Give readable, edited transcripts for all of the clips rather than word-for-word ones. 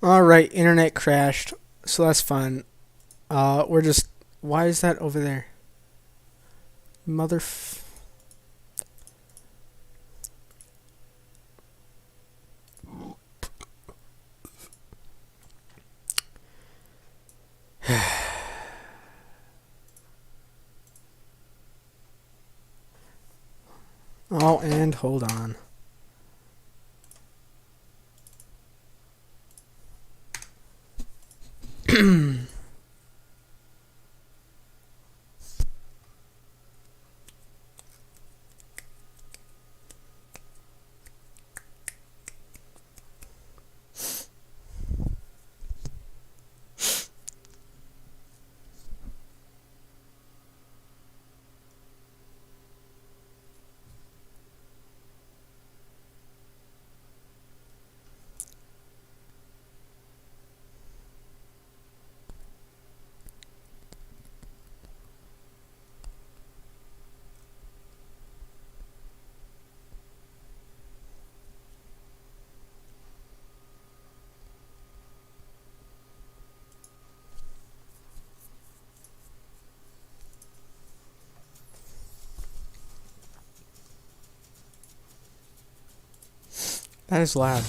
Alright, internet crashed, so that's fun. We're just... Why is that over there? Oh, and hold on. That is loud.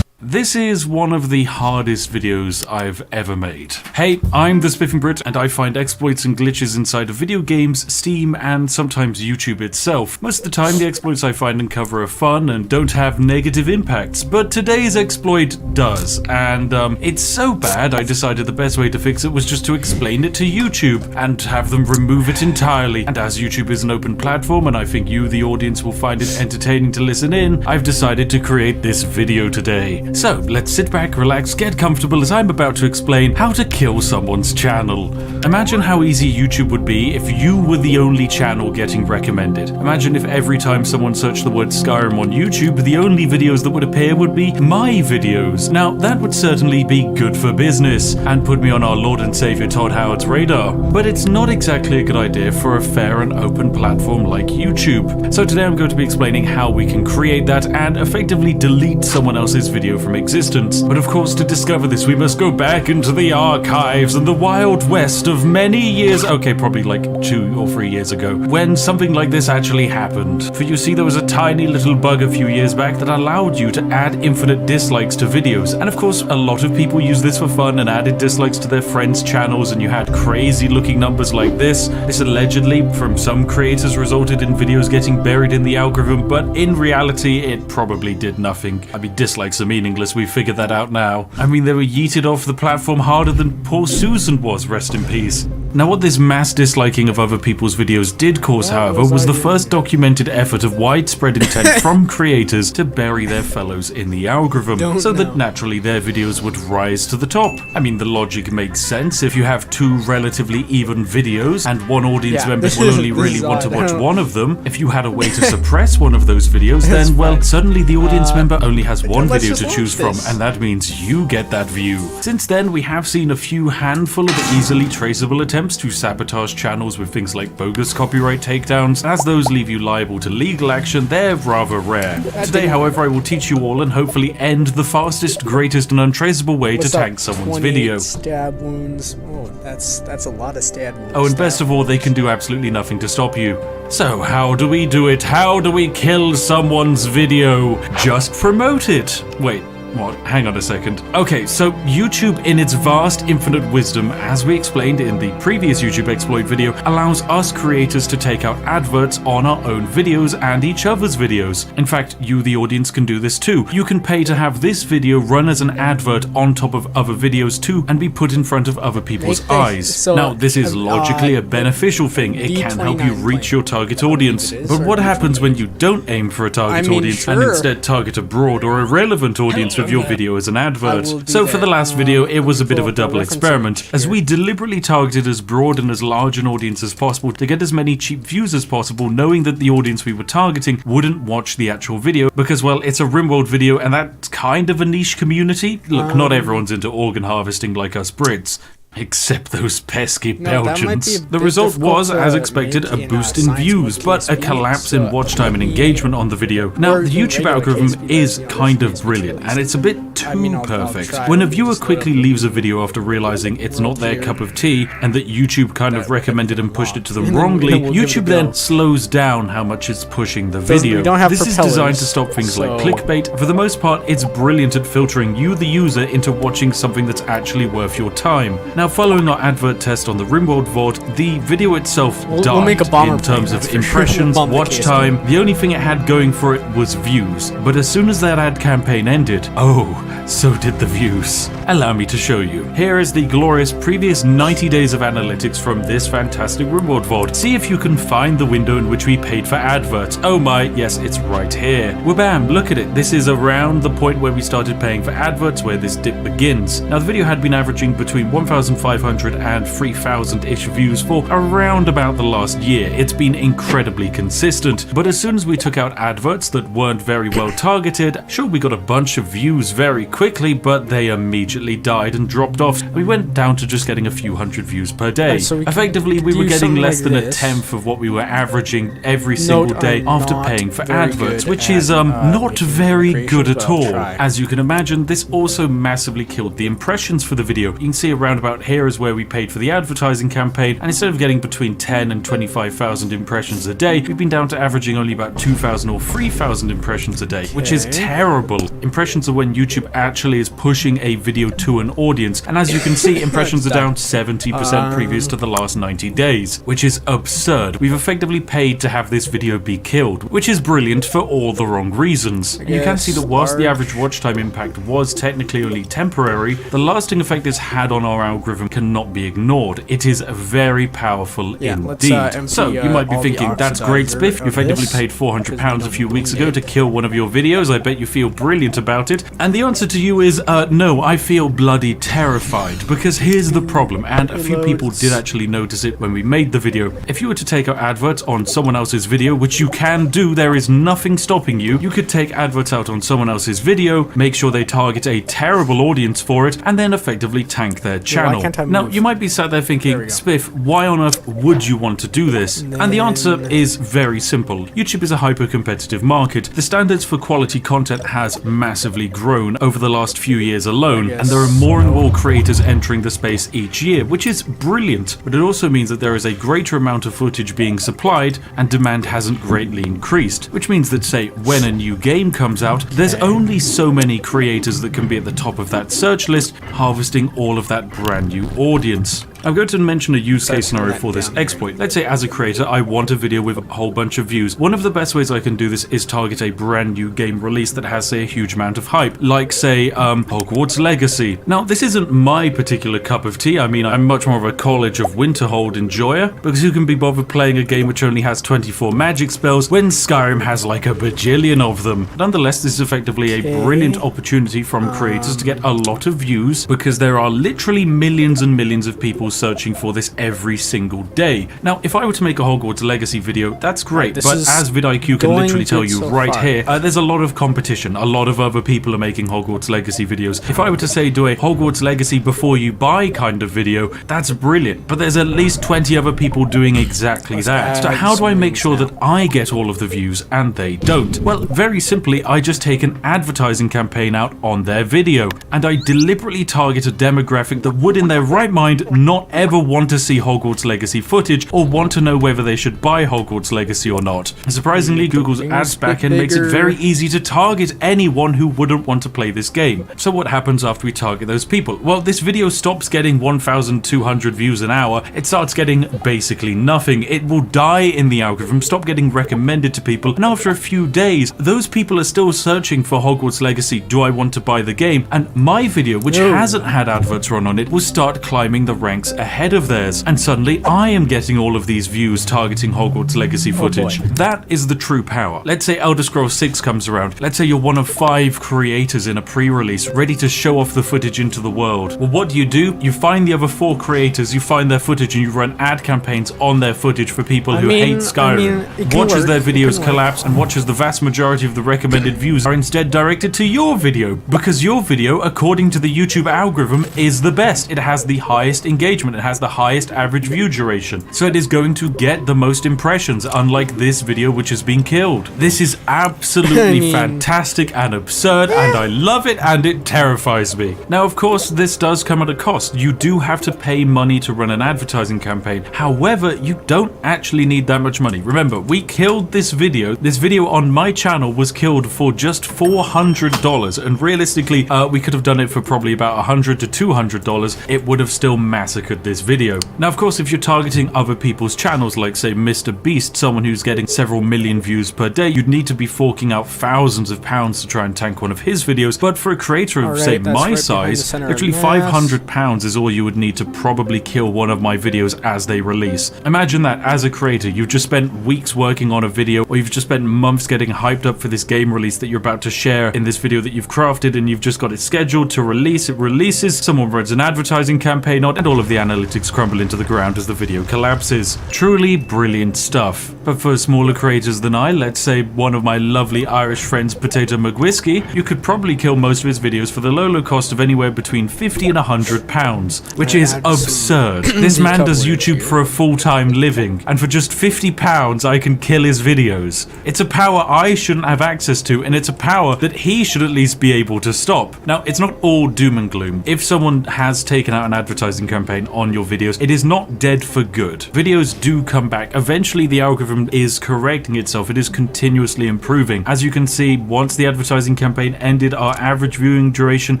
This is one of the hardest videos I've ever made. Hey, I'm the Spiffing Brit, and I find exploits and glitches inside of video games, Steam, and sometimes YouTube itself. Most of the time, the exploits I find and cover are fun and don't have negative impacts, but today's exploit does, and it's so bad I decided the best way to fix it was just to explain it to YouTube and have them remove it entirely. And as YouTube is an open platform and I think you, the audience, will find it entertaining to listen in, I've decided to create this video today. So, let's sit back, relax, get comfortable as I'm about to explain how to kill someone's channel. Imagine how easy YouTube would be if you were the only channel getting recommended. Imagine if every time someone searched the word Skyrim on YouTube, the only videos that would appear would be my videos. Now, that would certainly be good for business, and put me on our Lord and Savior Todd Howard's radar. But it's not exactly a good idea for a fair and open platform like YouTube. So today I'm going to be explaining how we can create that and effectively delete someone else's video from existence. But of course, to discover this, we must go back into the archives and the Wild West of many years, okay, probably like 2 or 3 years ago, when something like this actually happened. For you see, there was a tiny little bug a few years back that allowed you to add infinite dislikes to videos. And of course, a lot of people use this for fun and added dislikes to their friends' channels, and you had crazy looking numbers like this. This allegedly, from some creators, resulted in videos getting buried in the algorithm, but in reality, it probably did nothing. I mean, dislikes are meaningless. We figured that out now. I mean, they were yeeted off the platform harder than poor Susan was, rest in peace. Now, what this mass disliking of other people's videos did cause, however, was the first documented effort of widespread intent from creators to bury their fellows in the algorithm, so that naturally their videos would rise to the top. I mean, the logic makes sense. If you have 2 relatively even videos and one audience member will only really want to watch one of them, if you had a way to suppress one of those videos, then, well, suddenly the audience member only has one video to choose from, and that means you get that view. Since then, we have seen a few handful of easily traceable attempts to sabotage channels with things like bogus copyright takedowns. As those leave you liable to legal action, they're rather rare. Today, however, I will teach you all and hopefully end the fastest, greatest, and untraceable way to tank someone's video. Stab wounds. Oh, that's a lot of stab wounds. Oh, and best of all, they can do absolutely nothing to stop you. So, how do we do it? How do we kill someone's video? Just promote it. Wait. What? Hang on a second. Okay, so YouTube, in its vast infinite wisdom, as we explained in the previous YouTube exploit video, allows us creators to take out adverts on our own videos and each other's videos. In fact, you, the audience, can do this too. You can pay to have this video run as an advert on top of other videos too, and be put in front of other people's eyes. So, now, this is logically a beneficial thing. It can help you reach your target audience. But what happens when you don't aim for a target audience and instead target a broad or irrelevant audience with your video as an advert? So for the last video, it was a bit of a double experiment, as we deliberately targeted as broad and as large an audience as possible to get as many cheap views as possible, knowing that the audience we were targeting wouldn't watch the actual video, because, well, it's a RimWorld video and that's kind of a niche community. Look, not everyone's into organ harvesting like us Brits. Except those pesky Belgians. The result was, as expected, a boost in views, but a collapse in watch time and engagement on the video. Now, the YouTube algorithm is kind of brilliant, and it's a bit too perfect. When a viewer quickly leaves a video after realizing it's not their cup of tea and that YouTube kind of recommended and pushed it to them wrongly, YouTube then slows down how much it's pushing the video. This is designed to stop things like clickbait. For the most part, it's brilliant at filtering you, the user, into watching something that's actually worth your time. Now, following our advert test on the RimWorld VOD, the video itself died in terms of impressions, watch time. The only thing it had going for it was views. But as soon as that ad campaign ended, oh, so did the views. Allow me to show you. Here is the glorious previous 90 days of analytics from this fantastic RimWorld VOD. See if you can find the window in which we paid for adverts. Oh my, yes, it's right here. Wabam, look at it. This is around the point where we started paying for adverts, where this dip begins. Now, the video had been averaging between 1,500 and 3,000-ish views for around about the last year. It's been incredibly consistent. But as soon as we took out adverts that weren't very well targeted, sure, we got a bunch of views very quickly, but they immediately died and dropped off. We went down to just getting a few hundred views per day. Right, so effectively, we were getting less than a tenth of what we were averaging every single day after paying for adverts, which is not very good at all. As you can imagine, this also massively killed the impressions for the video. You can see around about here is where we paid for the advertising campaign, and instead of getting between 10 and 25,000 impressions a day, we've been down to averaging only about 2,000 or 3,000 impressions a day, which is terrible. Impressions are when YouTube actually is pushing a video to an audience, and as you can see, impressions are down 70% previous to the last 90 days, which is absurd. We've effectively paid to have this video be killed, which is brilliant for all the wrong reasons. You can see that whilst the average watch time impact was technically only temporary, the lasting effect it's had on our algorithm cannot be ignored. It is very powerful indeed. So you might be thinking, that's great, Spiff. You effectively paid £400 a few weeks ago to kill one of your videos. I bet you feel brilliant about it. And the answer to you is, no, I feel bloody terrified, because here's the problem, and a few people did actually notice it when we made the video. If you were to take out adverts on someone else's video, which you can do, there is nothing stopping you, you could take adverts out on someone else's video, make sure they target a terrible audience for it, and then effectively tank their channel. Now, you might be sat there thinking, Spiff, why on earth would you want to do this? And the answer is very simple. YouTube is a hyper-competitive market. The standards for quality content has massively grown over the last few years alone, and there are more and more creators entering the space each year, which is brilliant, but it also means that there is a greater amount of footage being supplied and demand hasn't greatly increased, which means that, say, when a new game comes out, there's only so many creators that can be at the top of that search list, harvesting all of that brand new audience. I'm going to mention a use case scenario for this exploit. Let's say as a creator, I want a video with a whole bunch of views. One of the best ways I can do this is target a brand new game release that has, say, a huge amount of hype, like, say, Hogwarts Legacy. Now, this isn't my particular cup of tea. I mean, I'm much more of a College of Winterhold enjoyer, because who can be bothered playing a game which only has 24 magic spells when Skyrim has like a bajillion of them? Nonetheless, this is effectively a brilliant opportunity from creators to get a lot of views, because there are literally millions and millions of people searching for this every single day. Now, if I were to make a Hogwarts Legacy video, that's great, but as vidIQ can literally tell you right here, there's a lot of competition. A lot of other people are making Hogwarts Legacy videos. If I were to say do a Hogwarts Legacy before you buy kind of video, that's brilliant, but there's at least 20 other people doing exactly that. So how do I make sure that I get all of the views and they don't? Well, very simply, I just take an advertising campaign out on their video, and I deliberately target a demographic that would in their right mind not ever want to see Hogwarts Legacy footage or want to know whether they should buy Hogwarts Legacy or not. Surprisingly, Google's ads backend makes it very easy to target anyone who wouldn't want to play this game. So what happens after we target those people? Well, this video stops getting 1,200 views an hour. It starts getting basically nothing. It will die in the algorithm, stop getting recommended to people, and after a few days, those people are still searching for Hogwarts Legacy, do I want to buy the game? And my video, which hasn't had adverts run on it, will start climbing the ranks ahead of theirs, and suddenly I am getting all of these views targeting Hogwarts Legacy footage. That is the true power. Let's say Elder Scrolls 6 comes around. Let's say you're one of 5 creators in a pre-release ready to show off the footage into the world. Well, what do? You find the other 4 creators, you find their footage, and you run ad campaigns on their footage for people who hate Skyrim. Watch as their videos collapse, and watch as the vast majority of the recommended views are instead directed to your video, because your video, according to the YouTube algorithm, is the best. It has the highest engagement engagement. It has the highest average view duration. So it is going to get the most impressions, unlike this video which has been killed. This is absolutely fantastic and absurd, and I love it, and it terrifies me. Now, of course, this does come at a cost. You do have to pay money to run an advertising campaign. However, you don't actually need that much money. Remember, we killed this video. This video on my channel was killed for just $400, and realistically, we could have done it for probably about $100 to $200. It would have still massacred this video. Now, of course, if you're targeting other people's channels, like say Mr. Beast, someone who's getting several million views per day, you'd need to be forking out thousands of pounds to try and tank one of his videos. But for a creator of, say, my size, literally £500 is all you would need to probably kill one of my videos as they release. Imagine that as a creator, you've just spent weeks working on a video, or you've just spent months getting hyped up for this game release that you're about to share in this video that you've crafted, and you've just got it scheduled to release. It releases, someone runs an advertising campaign on, and all of the analytics crumble into the ground as the video collapses. Truly brilliant stuff. But for smaller creators than I, let's say one of my lovely Irish friends, Potato McWhiskey, you could probably kill most of his videos for the low cost of anywhere between £50 and £100, which is absurd. This man does YouTube for a full-time living, and for just £50 I can kill his videos. It's a power I shouldn't have access to, and it's a power that he should at least be able to stop. Now, it's not all doom and gloom. If someone has taken out an advertising campaign on your videos, it is not dead for good. Videos do come back. Eventually, the algorithm is correcting itself. It is continuously improving. As you can see, once the advertising campaign ended, our average viewing duration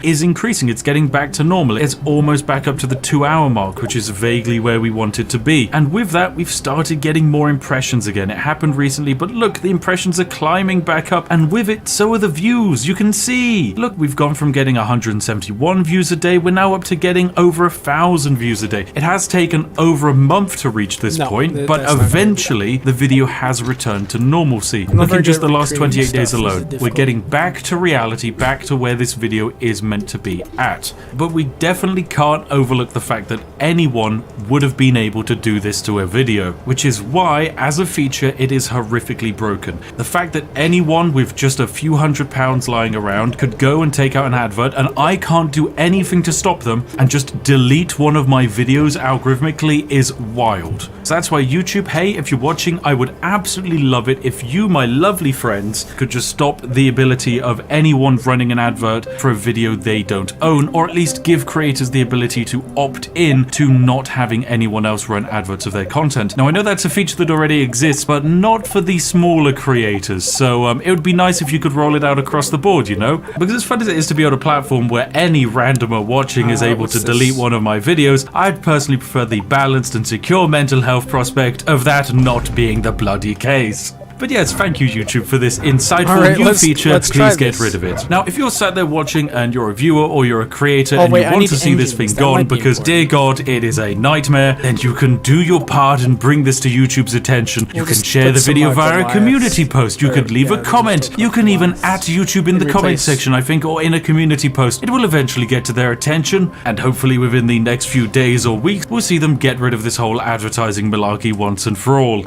is increasing. It's getting back to normal. It's almost back up to the 2-hour mark, which is vaguely where we want it to be. And with that, we've started getting more impressions again. It happened recently, but look, the impressions are climbing back up, and with it, so are the views. You can see. Look, we've gone from getting 171 views a day, we're now up to getting over 1,000 views a day. It has taken over a month to reach this point, but eventually the video has returned to normalcy. Look in just the last 28 days alone, we're getting back to reality, back to where this video is meant to be at. But we definitely can't overlook the fact that anyone would have been able to do this to a video, which is why, as a feature, it is horrifically broken. The fact that anyone with just a few £100 lying around could go and take out an advert, and I can't do anything to stop them, and just delete one of my videos algorithmically is wild. So that's why YouTube, hey, if you're watching, I would absolutely love it if you, my lovely friends, could just stop the ability of anyone running an advert for a video they don't own, or at least give creators the ability to opt in to not having anyone else run adverts of their content. Now, I know that's a feature that already exists, but not for the smaller creators, so it would be nice if you could roll it out across the board, you know? Because as fun as it is to be on a platform where any randomer watching is able to delete one of my videos, I'd personally prefer the balanced and secure mental health prospect of that not being the bloody case. But yes, thank you YouTube for this insightful new feature. Please get rid of it. Now, if you're sat there watching and you're a viewer or you're a creator and you want to see this thing gone because, dear God, it is a nightmare, then you can do your part and bring this to YouTube's attention. You can share the video via a community post. You could leave a comment. You can even at YouTube in the comment section, I think, or in a community post. It will eventually get to their attention, and hopefully within the next few days or weeks, we'll see them get rid of this whole advertising malarkey once and for all.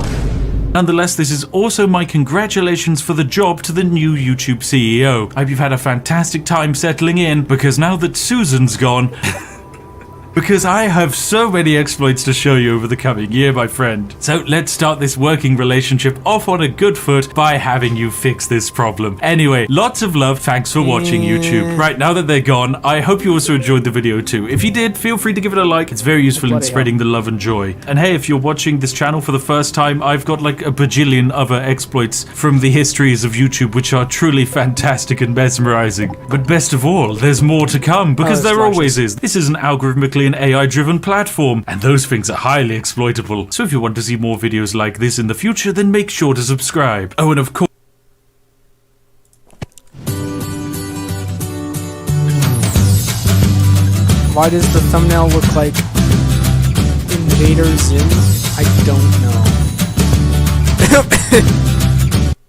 Nonetheless, this is also my congratulations for the job to the new YouTube CEO. I hope you've had a fantastic time settling in, because now that Susan's gone... because I have so many exploits to show you over the coming year, my friend. So let's start this working relationship off on a good foot by having you fix this problem. Anyway, lots of love. Thanks for watching, YouTube. Right, now that they're gone, I hope you also enjoyed the video too. If you did, feel free to give it a like. It's very useful in spreading the love and joy. And hey, if you're watching this channel for the first time, I've got like a bajillion other exploits from the histories of YouTube, which are truly fantastic and mesmerizing. But best of all, there's more to come, because there always is. This is an algorithmically an AI-driven platform, and those things are highly exploitable. So if you want to see more videos like this in the future, then make sure to subscribe. Oh, and of course... Why does the thumbnail look like Invader Zim? I don't know.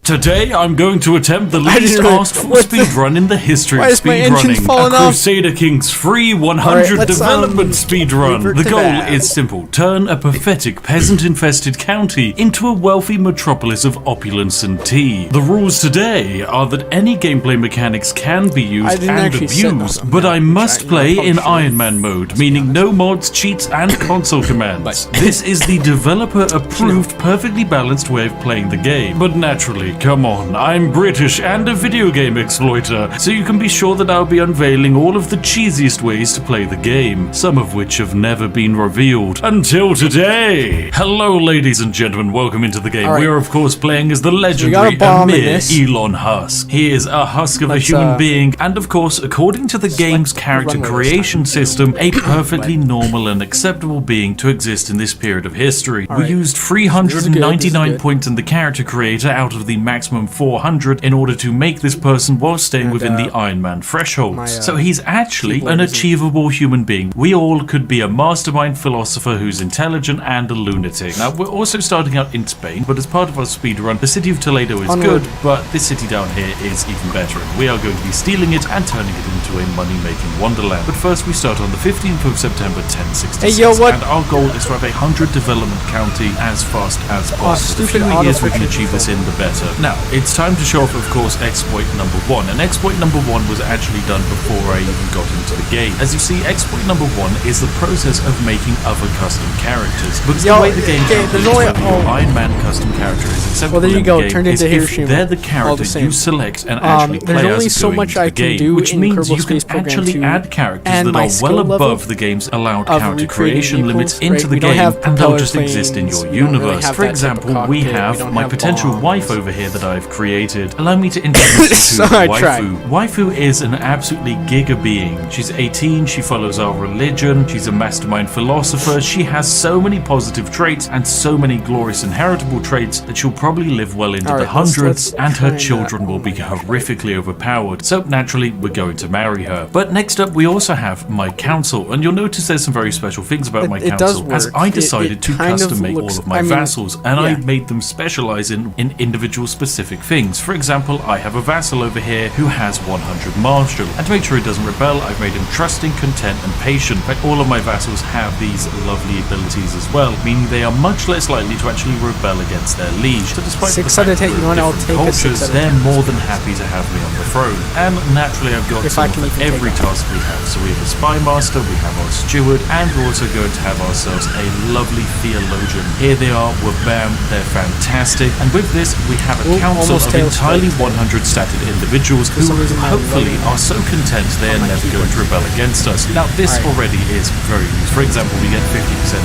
Today, I'm going to attempt the least asked for speedrun in the history of speedrunning. A Crusader Kings free 100 development speedrun. The goal is simple. Turn a pathetic, peasant-infested county into a wealthy metropolis of opulence and tea. The rules today are that any gameplay mechanics can be used and abused, but I must play in Iron Man mode, meaning no mods, cheats, and console commands. This is the developer-approved, perfectly balanced way of playing the game, but naturally, come on, I'm British and a video game exploiter, so you can be sure that I'll be unveiling all of the cheesiest ways to play the game, some of which have never been revealed until today. Hello ladies and gentlemen, welcome into the game. We are of course playing as the legendary Amir Elon Husk. He is a husk of a human being, and of course, according to the game's character creation system, a perfectly normal and acceptable being to exist in this period of history. We used 399 points in the character creator out of the maximum 400 in order to make this person while staying within the Iron Man thresholds. So he's actually an achievable human being. We all could be a mastermind philosopher who's intelligent and a lunatic. Now, we're also starting out in Spain, but as part of our speedrun, the city of Toledo is good, but this city down here is even better. We are going to be stealing it and turning it into a money-making wonderland. But first, we start on the 15th of September, 1066, and our goal is to have a 100 development county as fast as possible. The fewer years we can achieve this in, the better. Now, it's time to show off, of course, exploit number 1. And exploit number 1 was actually done before I even got into the game. As you see, exploit number 1 is the process of making other custom characters. Because the way the game calculates whether your Iron Man custom character is acceptable there you go, in the game is if they're the character you select and actually play as doing the game, which means you can actually add characters that are well above the game's allowed character creation limits into the game, and they'll just exist in your universe. For example, we have my potential wife over here that I've created. Allow me to introduce you to Waifu. Waifu is an absolutely giga being. She's 18, she follows our religion, she's a mastermind philosopher, she has so many positive traits and so many glorious inheritable traits that she'll probably live well into the hundreds, and her children will be horrifically overpowered. So naturally, we're going to marry her. But next up, we also have my council, and you'll notice there's some very special things about my council, as I decided to custom make all of my vassals, and I made them specialize in individual specific things. For example, I have a vassal over here who has 100 martial, and to make sure he doesn't rebel, I've made him trusting, content, and patient. But all of my vassals have these lovely abilities as well, meaning they are much less likely to actually rebel against their liege. So despite the fact that we're different cultures, they're more than happy to have me on the throne. And naturally, I've got some for every task we have. So we have a spy master, we have our steward, and we're also going to have ourselves a lovely theologian. Here they are, bam, they're fantastic. And with this, we have a council of entirely 100 statted individuals who hopefully are so content they are never going to rebel against us. Now, this already is very useful. For example, we get 50%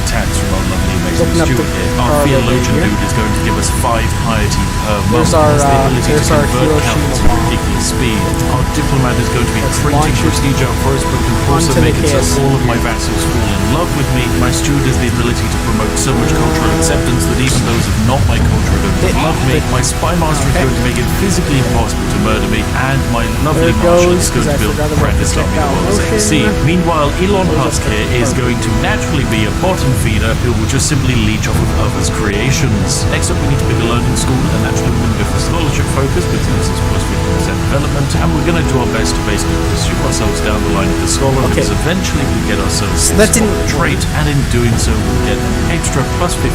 tax from our lovely amazing steward here. Our theologian dude is going to give us 5 piety per month. Has the ability to convert counties at ridiculous speed. Our diplomat is going to be printing prestige out for us, but can also make it so all of my vassals fall in love with me. My steward has the ability to promote so much cultural acceptance that even those of not my culture don't love me. My spy master is going to make it physically impossible to murder me, and my lovely marshal is going to build the grandest army the world has ever seen. Meanwhile, Elon Husk here is going to naturally be a bottom feeder who will just simply leech off of others' creations. Next up, we need to pick a learning school, and naturally we're going to go for scholarship focus because this is plus 50% development, and we're going to do our best to basically pursue ourselves down the line of the scholar because eventually we get ourselves a trait, and in doing so we'll get an extra plus 50%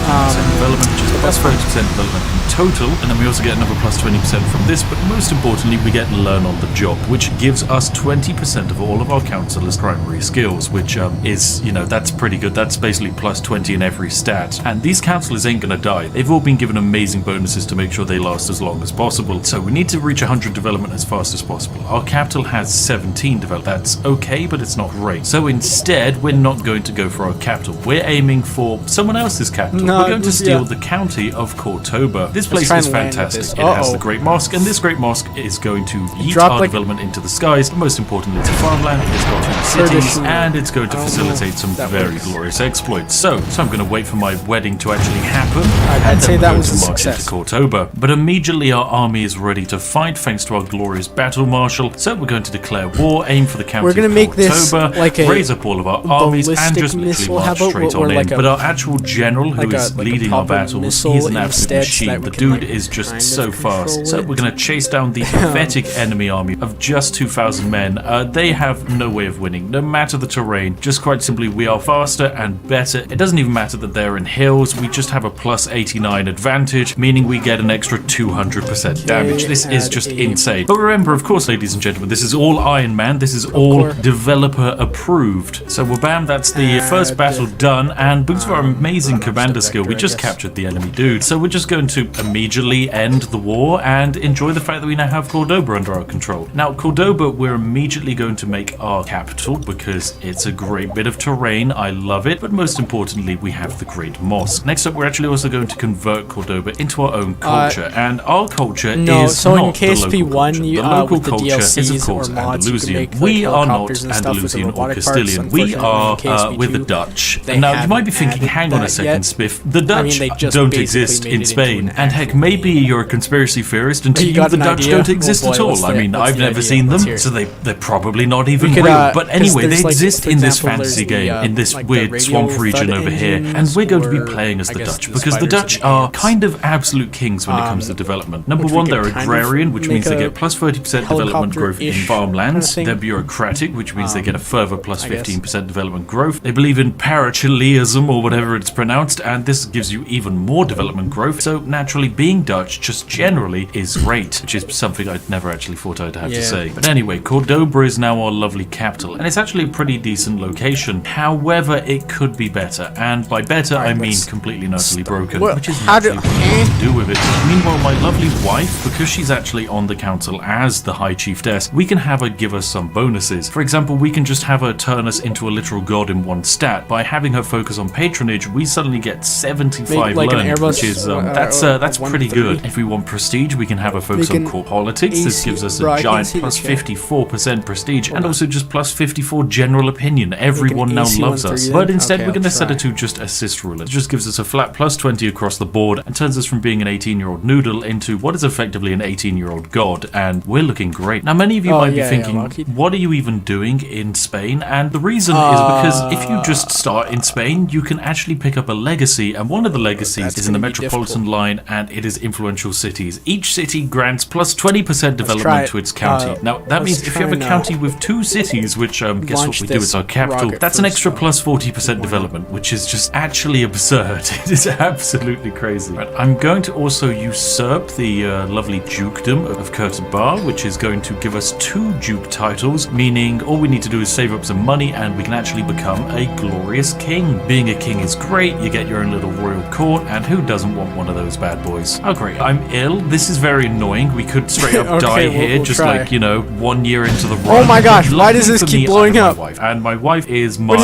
development, which is plus 30% development in total, and then we also get another plus 20% from this, but most importantly we get learn on the job, which gives us 20% of all of our counselors' primary skills, which is, you know, that's pretty good. That's basically plus 20 in every stat, and these counselors ain't gonna die. They've all been given amazing bonuses to make sure they last as long as possible, so we need to reach 100 development as fast as possible. Our capital has 17 development. That's okay, but it's not great. So instead, we're not going to go for our capital. We're aiming for someone else's capital. We're going to steal the county of Cordoba. This place is fantastic. It has the Great Mosque, and this Great Mosque is going to yeet our development into the skies. But most importantly, it's a farmland, it's got cities, and it's going to facilitate some very glorious exploits. So I'm going to wait for my wedding to actually happen, and then we're going to march into Cordoba. But immediately our army is ready to fight thanks to our glorious glorious battle marshal. So we're going to declare war, aim for the county We're gonna of make this October, like a raise up all of our armies, and ballistic just literally missile. march How about straight we're on like in. But our actual general, who like is a leading our proper battles, missile he's an absolute instead, so machine. that The we can, dude like, is just kind of so fast. control So it. we're going to chase down the pathetic enemy army of just 2,000 men. They have no way of winning, no matter the terrain. Just quite simply, we are faster and better. It doesn't even matter that they're in hills. We just have a plus 89 advantage, meaning we get an extra 200% damage. This is just insane. But remember, of course, ladies and gentlemen, this is all Iron Man. This is all developer approved. So well, bam, that's the first battle done. And because of our amazing commander skill, we just captured the enemy dude. So we're just going to immediately end the war and enjoy the fact that we now have Cordoba under our control. Now, Cordoba, we're immediately going to make our capital because it's a great bit of terrain. I love it. But most importantly, we have the Great Mosque. Next up, we're actually also going to convert Cordoba into our own culture. And our culture is so not in the local KSP1, culture. you, The local with the culture is, of DLCs course, or mods, you can Andalusian. make, like, We are not helicopters and stuff with the Andalusian or robotic parts. Castilian. We are Unfortunately, in with the KSP2, Dutch. they Now, you might be haven't thinking, added hang on a that second, yet. Spiff. The Dutch they just don't basically exist made in it into Spain. an And heck, actual maybe game. you're a conspiracy theorist, and to You you, got the an Dutch idea? don't Oh exist boy, at all. what's I the- mean, what's I've the never idea? seen Let's them, hear it. so they're probably not even could, real. But 'cause anyway, there's, they like, exist for in this example, fantasy there's the, game, in this like the weird radio swamp region thud over here, and engines, we're going to be or playing as I the guess Dutch the because the spiders Dutch and are ants. kind of absolute kings when it comes to development. Number which we one, could they're kind of agrarian, which means they make a get plus 30% development growth in helicopter-ish farmlands. kind of They're thing. bureaucratic, which means they get a further plus I guess. 15% development growth. They believe in parachileism or whatever it's pronounced, and this gives you even more development growth. So naturally, being Dutch just generally is great, which is something I'd never actually thought I'd have to say. But anyway, Cordoba is now our lovely capital, and it's actually a pretty decent location. However, it could be better, and by better I mean completely and utterly broken, which is nothing to do with it. Meanwhile, my lovely wife, because she's actually on the council as the High Chiefess, we can have her give us some bonuses. For example, we can just have her turn us into a literal god in one stat. By having her focus on patronage, we suddenly get 75 like an learned, Airbus, which is that's pretty 130. good. If we want prestige, we can have her focus on court politics. This gives us a giant plus 54% prestige, and also just plus 54 general opinion. Everyone now loves us. But instead, we're going to set her to just assist ruler. It just gives us a flat plus 20 across the board and turns us from being an 18-year-old noodle into what is effectively an 18-year-old god, and we're looking great. Now, many of you might be thinking, what are you even doing in Spain? And the reason is because if you just start in Spain, you can actually pick up a legacy, and one of the legacies is in the metropolitan line, and it is influential cities. Each city grants plus 20% development to its county. Now, that means if you have a county with 2 cities, which guess what we do, it's our capital, that's an extra plus 40% development, which is just actually absurd. It is absolutely crazy. Right, I'm going to also usurp the lovely dukedom of Kurtenbar, which is going to give us 2 duke titles, meaning all we need to do is save up some money and we can actually become a glorious king. Being a king is great, you get your own little royal court, and who doesn't want one of those bad boys? Oh great, I'm ill. This is very annoying. We could straight up die here, we'll just try. Like, you know, 1 year into the run. Oh my gosh, why does this keep blowing up? And my wife is my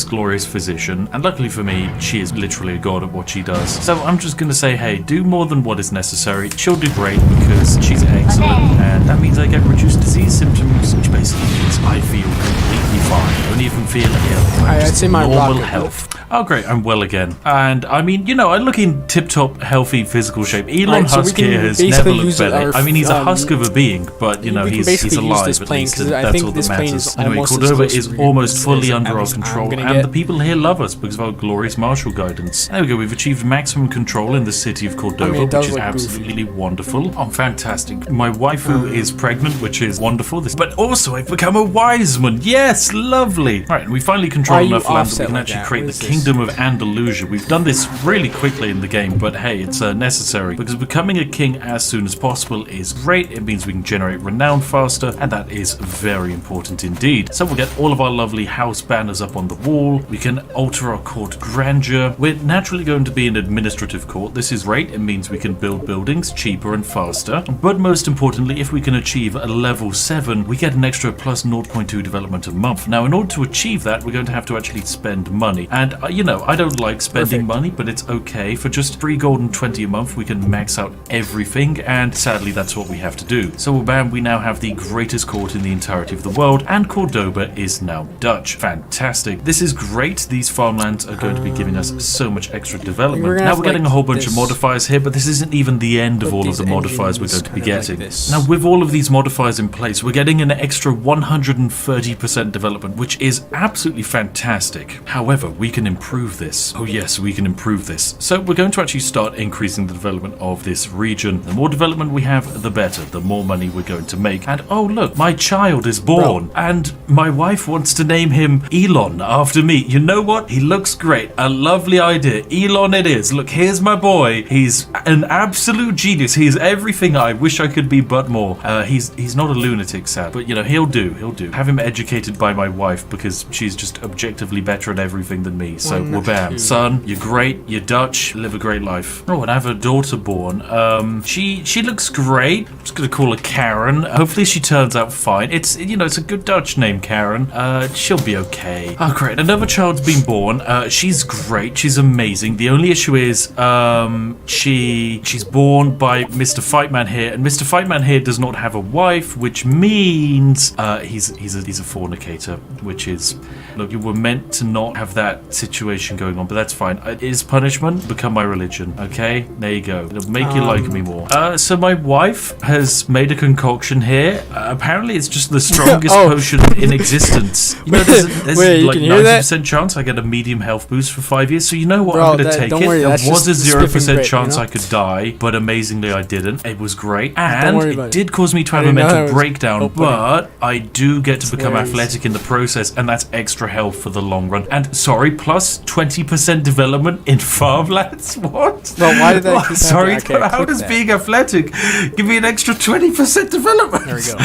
glorious physician, and luckily for me, she is literally a god at what she does. So I'm just going to say, hey, do more than what is necessary. She'll do great because she's excellent, and that means I get reduced disease symptoms, which basically means I feel completely fine. I don't even feel ill. I'd say my normal health. Oh great, I'm well again. And I mean, you know, I look in tip-top healthy physical shape. Elon Husk here has never looked better. I mean, he's a husk of a being, but you know, he's alive at least, and that's all that matters. Anyway, Cordoba is almost fully under our control, and the people here love us because of our glorious martial guidance. There we go, we've achieved maximum control in the city of Cordoba, which is absolutely wonderful. Oh, fantastic. My waifu is pregnant, which is wonderful. But also, I've become a wise man. Yes, lovely. All right, and we finally control enough land that we can actually create the Kingdom of Andalusia. We've done this really quickly in the game, but hey, it's necessary because becoming a king as soon as possible is great. It means we can generate renown faster, and that is very important indeed. So we'll get all of our lovely house banners up on the wall. We can alter our court grandeur. We're naturally going to be an administrative court. This is great. It means we can build buildings cheaper and faster. But most importantly, if we can achieve a level 7, we get an extra plus 0.2 development a month. Now, in order order to achieve that, we're going to have to actually spend money. And, you know, I don't like spending money, but it's okay. For just 3 gold and 20 a month, we can max out everything, and sadly, that's what we have to do. So, bam, we now have the greatest court in the entirety of the world, and Cordoba is now Dutch. Fantastic. This is great. These farmlands are going to be giving us so much extra development. Now we're getting a whole bunch of modifiers here, but this isn't even the end of all of the modifiers we're going to be getting. Now, with all of these modifiers in place, we're getting an extra 130% development, which is absolutely fantastic. However, we can improve this. Oh yes, we can improve this. So we're going to actually start increasing the development of this region. The more development we have, the better. The more money we're going to make. And oh look, my child is born. And my wife wants to name him Elon after me. You know what? He looks great. A lovely idea. Elon it is. Look, here's my boy. He's an absolute genius. He is everything I wish I could be but more. He's not a lunatic, sad, but you know, he'll do. Have him educated by my wife because she's just objectively better at everything than me. So, wabam. Son, you're great. You're Dutch. Live a great life. Oh, and I have a daughter born. She looks great. I'm just gonna call her Karen. Hopefully she turns out fine. It's, you know, it's a good Dutch name, Karen. She'll be okay. Oh, great. Another child's been born. She's great. She's amazing. The only issue is, she's born by Mr. Fightman here, and Mr. Fightman here does not have a wife, which means he's a fornicator, which is, look, you were meant to not have that situation going on, but that's fine. Is punishment become my religion? Okay, there you go. It'll make you like me more. So my wife has made a concoction here. Apparently, it's just the strongest potion in existence. You know, there's like 90% chance I get a medium health boost for 5 years. So you know what? I'm gonna take it. There was a 0% chance I could die, but amazingly I didn't. It was great, and it did cause me to have a mental breakdown. But I do get to become athletic in the process, and that's extra health for the long run. And sorry, plus 20% development in farmlands. What? Well, why did they keep sorry, how does being athletic give me an extra 20% development? There we go.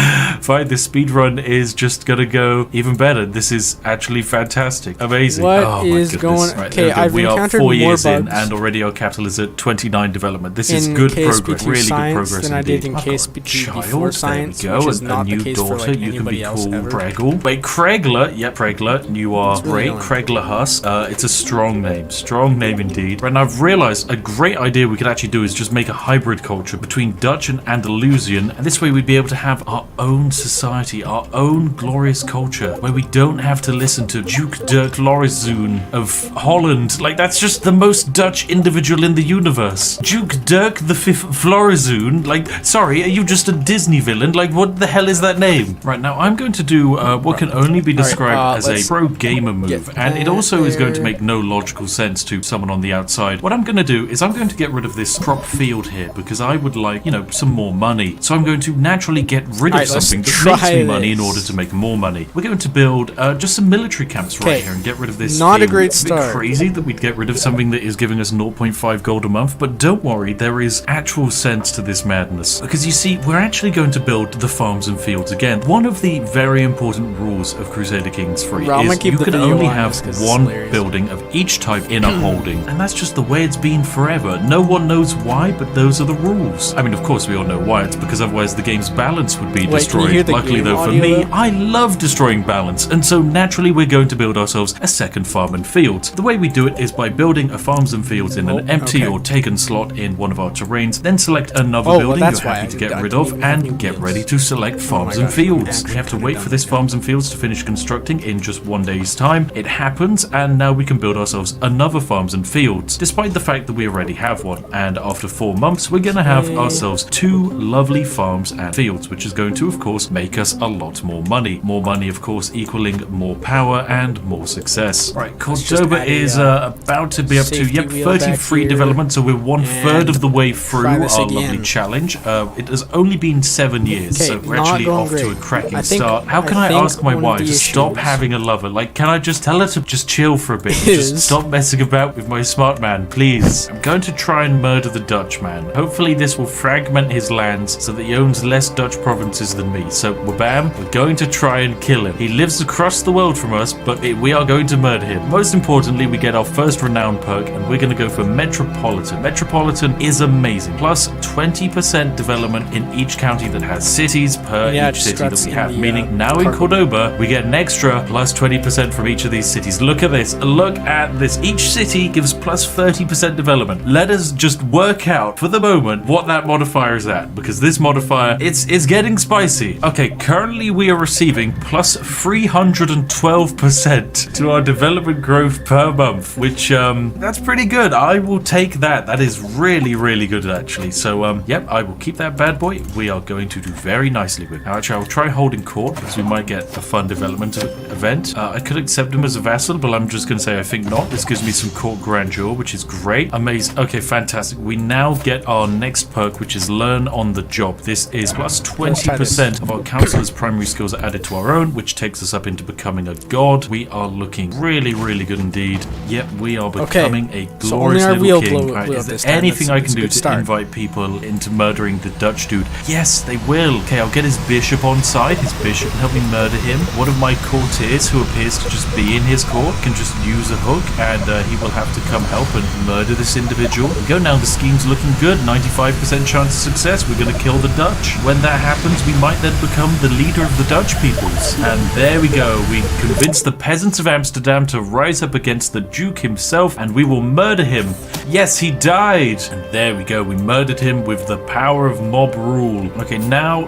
Fine, this speedrun is just gonna go even better. This is actually fantastic. Amazing. What is going on? Right, okay, I've we are encountered 4 more years bugs in, and already our capital is at 29 development. This is good progress, really good progress than I did in indeed. ksp2 before science, there we go. which is not a new the case daughter. for like You can be anybody else called ever. Breggle. Wait, Kregler. Yep, Kregler. You are really great. Kregler Huss. It's a strong name. Strong name indeed. Right, and I've realized a great idea we could actually do is just make a hybrid culture between Dutch and Andalusian, and this way we'd be able to have our own society, our own glorious culture, where we don't have to listen to Duke Dirk Lorizoen of Holland. Like, that's just the most Dutch individual in the universe. Duke Dirk the Fifth Florizoen. Like, sorry, are you just a Disney villain? Like, what the hell is that name? Right, now I'm going to do what can only be described as a pro gamer move, and it also is going to make no logical sense to someone on the outside. What I'm going to do is I'm going to get rid of this crop field here, because I would like, you know, some more money. So I'm going to naturally get rid of something that makes me money in order to make more money. We're going to build just some military camps right here and get rid of this Not field. a great It's start. a bit crazy that we'd get rid of something that is giving us 0.5 gold a month, but don't worry, there is actual sense to this madness. Because you see, we're actually going to build the farms and fields again. One of the very important rules of Crusader Kings 3 is you can only have one building of each type in a holding, and that's just the way it's been forever. No one knows why, but those are the rules. I mean, of course we all know why. It's because otherwise the game's balance would be destroyed. Luckily though for me, I love destroying balance, and so naturally we're going to build ourselves a second farm and field. The way we do it is by building a farms and fields in an empty or taken slot in one of our terrains, then select another building you're happy to get rid of, and get ready to select farms and fields. We have to wait for this farms and fields to finish constructing in just 1 day's time. It happens, and now we can build ourselves another farms and fields, despite the fact that we already have one. And after 4 months, we're gonna have ourselves 2 lovely farms and fields, which is going to, of course, make us a lot more money. More money, of course, equaling more power and more success. Right, Cordoba is about to be up to, 33 development, so we're 1/3 of the way through our lovely challenge. It has only been 7 years, so we're actually off to a cracking start. How can I ask my wife to stop having a lover? Like, can I just tell her to just chill for a bit? Just stop messing about with my smart man, please. I'm going to try and murder the Dutch man. Hopefully this will fragment his lands so that he owns less Dutch provinces than me. So, wabam, we're going to try and kill him. He lives across the world from us, but we are going to murder him. Most importantly, we get our first renown perk, and we're going to go for Metropolitan. Metropolitan is amazing. Plus 20% development in each county that has cities per each city that we have. Meaning now in Cordoba, we get an extra plus 20% from each of these cities. Look at this. Look at this. Each city gives plus 30% development. Let us just work out for the moment what that modifier is at, because this modifier, it's getting spicy. Okay, currently we are receiving plus 312% to our development growth per month, which that's pretty good. I will take that. That is really, really good actually. So yep, I will keep that bad boy. We are going to do very nicely with. Now actually, I'll try holding court because we might get a fun development event. I could accept him as a vassal, but I'm just going to say I think not. This gives me some court grandeur, which is great. Amazing. Okay, fantastic. We now get our next perk, which is learn on the job. This is plus 20% of our counselor's primary skills are added to our own, which takes us up into becoming a god. We are looking really, really good indeed. Yep, we are becoming a glorious little king. Right, is there anything I can do to invite people into murdering the Dutch dude? Yes, they will. Okay, I'll get his bishop on side. His bishop can help me murder him. One of my courtiers, who appears to just be in his court, can just use a hook, and he will have to come help and murder this individual. There we go. Now the scheme's looking good. 95% chance of success. We're going to kill the Dutch. When that happens, we might then become the leader of the Dutch peoples. And there we go. We convinced the peasants of Amsterdam to rise up against the Duke himself, and we will murder him. Yes, he died. And there we go. We murdered him with the power of mob rule. Okay, now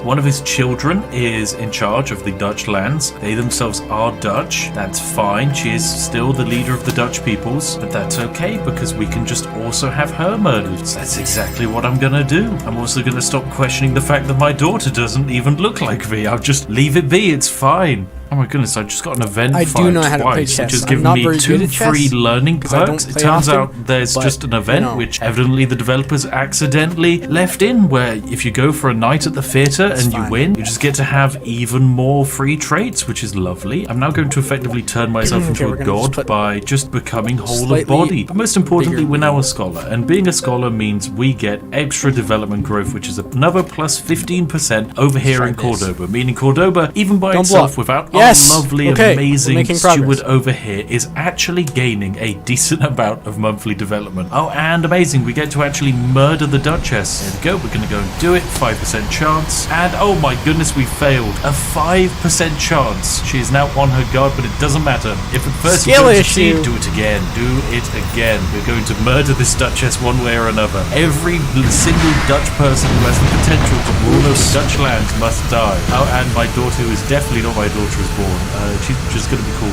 one of his children is in charge of the Dutch lands. They themselves are Dutch. That's fine. She is still the leader of the Dutch peoples, but that's okay because we can just also have her murdered. So that's exactly what I'm gonna do. I'm also gonna stop questioning the fact that my daughter doesn't even look like me. I'll just leave it be. It's fine. Oh my goodness, I just got an event I do know how to play twice, chess. which has I'm given not me very 2 good at chess, free learning 'cause I don't perks. It play turns often, out there's but, just an event which evidently the developers accidentally left in, where if you go for a night at the theatre and you win, you just get to have even more free traits, which is lovely. I'm now going to effectively turn myself into a god by just becoming whole of body. But most importantly, we're now a scholar, and being a scholar means we get extra development growth, which is another plus 15% over here in Cordoba, meaning Cordoba, even by itself, without our lovely amazing steward over here, is actually gaining a decent amount of monthly development. Oh, and amazing, we get to actually murder the Duchess. There we go, we're gonna go and do it. 5% chance, and oh my goodness, we failed. A 5% chance. She is now on her guard, but it doesn't matter. If at first you don't succeed, do it again. Do it again. We're going to murder this Duchess one way or another. Every single Dutch person who has the potential to rule over Dutch lands must die. Oh, and my daughter, who is definitely not my daughter, is born. She's just gonna be called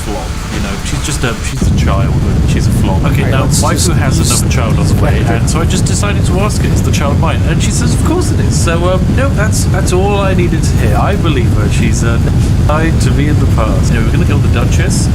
Flop. You know, she's a child, but she's a flop. Okay, now waifu has another child on the way, and so I just decided to ask her, is the child mine? And she says, of course it is. So no, that's all I needed to hear. I believe her. She's died to me in the past. Anyway, we're gonna kill the Duchess.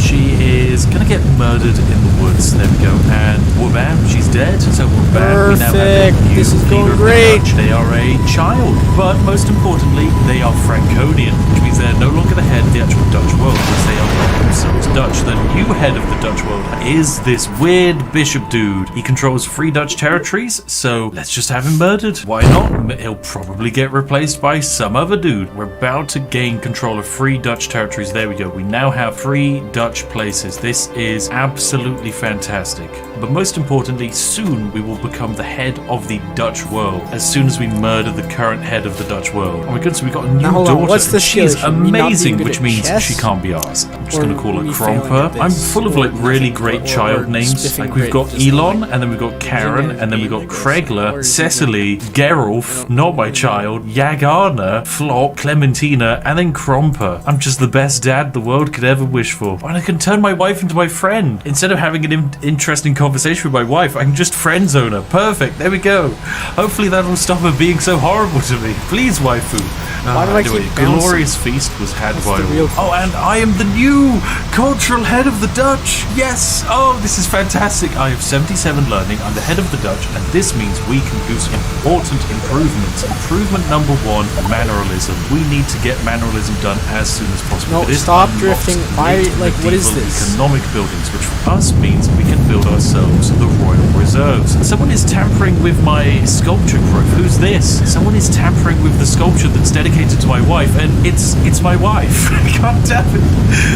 She is gonna get murdered in the woods. There we go. And whabam, she's dead. So whabam, we now have a new this is going leader of great. the Dutch. They are a child, but most importantly, they are Franconian, which means they're no longer the head of the actual Dutch world, because they are themselves Dutch. The new head of the Dutch world is this weird bishop dude. He controls 3 Dutch territories, so let's just have him murdered. Why not? He'll probably get replaced by some other dude. We're about to gain control of 3 Dutch territories. There we go. We now have 3 Dutch places. This is absolutely fantastic. But most importantly, soon we will become the head of the Dutch world as soon as we murder the current head of the Dutch world. Oh my goodness, we got a new daughter. What's the she's amazing, which means she can't be asked. I'm just going to call her Kromper. I'm full of like really great child names. Like we've got Elon, and then we've got Karen, and then we've got Kregler, Cecily, Gerulf, not my child, Yagana, Flop, Clementina, and then Kromper. I'm just the best dad the world could ever wish for. And I can turn my wife into my friend. Instead of having an interesting conversation with my wife, I can just friend zone her. Perfect. There we go. Hopefully that will stop her being so horrible to me. Please, waifu. Anyway, glorious feast was had by all. Oh, and I am the new cultural head of the Dutch. Yes. Oh, this is fantastic. I have 77 learning. I'm the head of the Dutch, and this means we can do some important improvements. Improvement number 1, manneralism. We need to get manneralism done as soon as possible. No, stop drifting. Why? Like, what is this? Economic buildings, which for us means we can build ourselves the royal reserves. Someone is tampering with my sculpture growth. Who's this? Someone is tampering with the sculpture that's dedicated to my wife, and it's my wife. God damn it.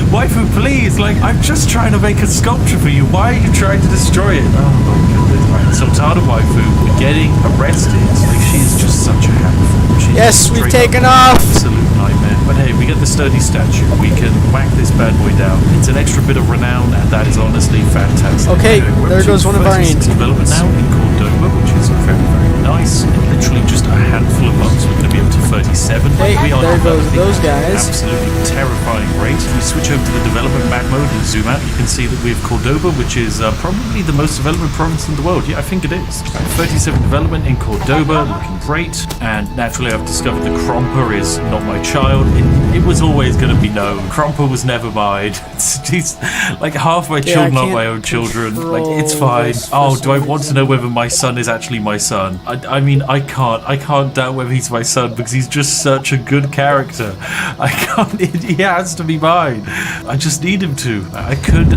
Waifu, please. Like, I'm just trying to make a sculpture for you. Why are you trying to destroy it? Oh my goodness. Right, Sultana waifu, we're getting arrested. Like, she is just such a handful. Yes, we've taken off. Absolutely nightmare. But hey, we get the sturdy statue. We can whack this bad boy down. It's an extra bit of renown, and that is honestly fantastic. Okay, there goes one of our development now in Cordoba, which is very, very nice. In literally just a handful of months, we're going to be up to 37. Hey, we are there goes those guys. Absolutely terrifying rate. If we switch over to the development map mode and zoom out, you can see that we have Cordoba, which is probably the most development province in the world. Yeah, I think it is. 37 development in Cordoba, looking great. And naturally, I've discovered that Kromper is not my child. It was always going to be known. Kromper was never mine. He's like half my children aren't my own children. Like, it's fine. Oh, do I want to know whether my son is actually my son? I mean, I can't doubt whether he's my son because he's just such a good character. I can't. He has to be mine. I just need him to. I could,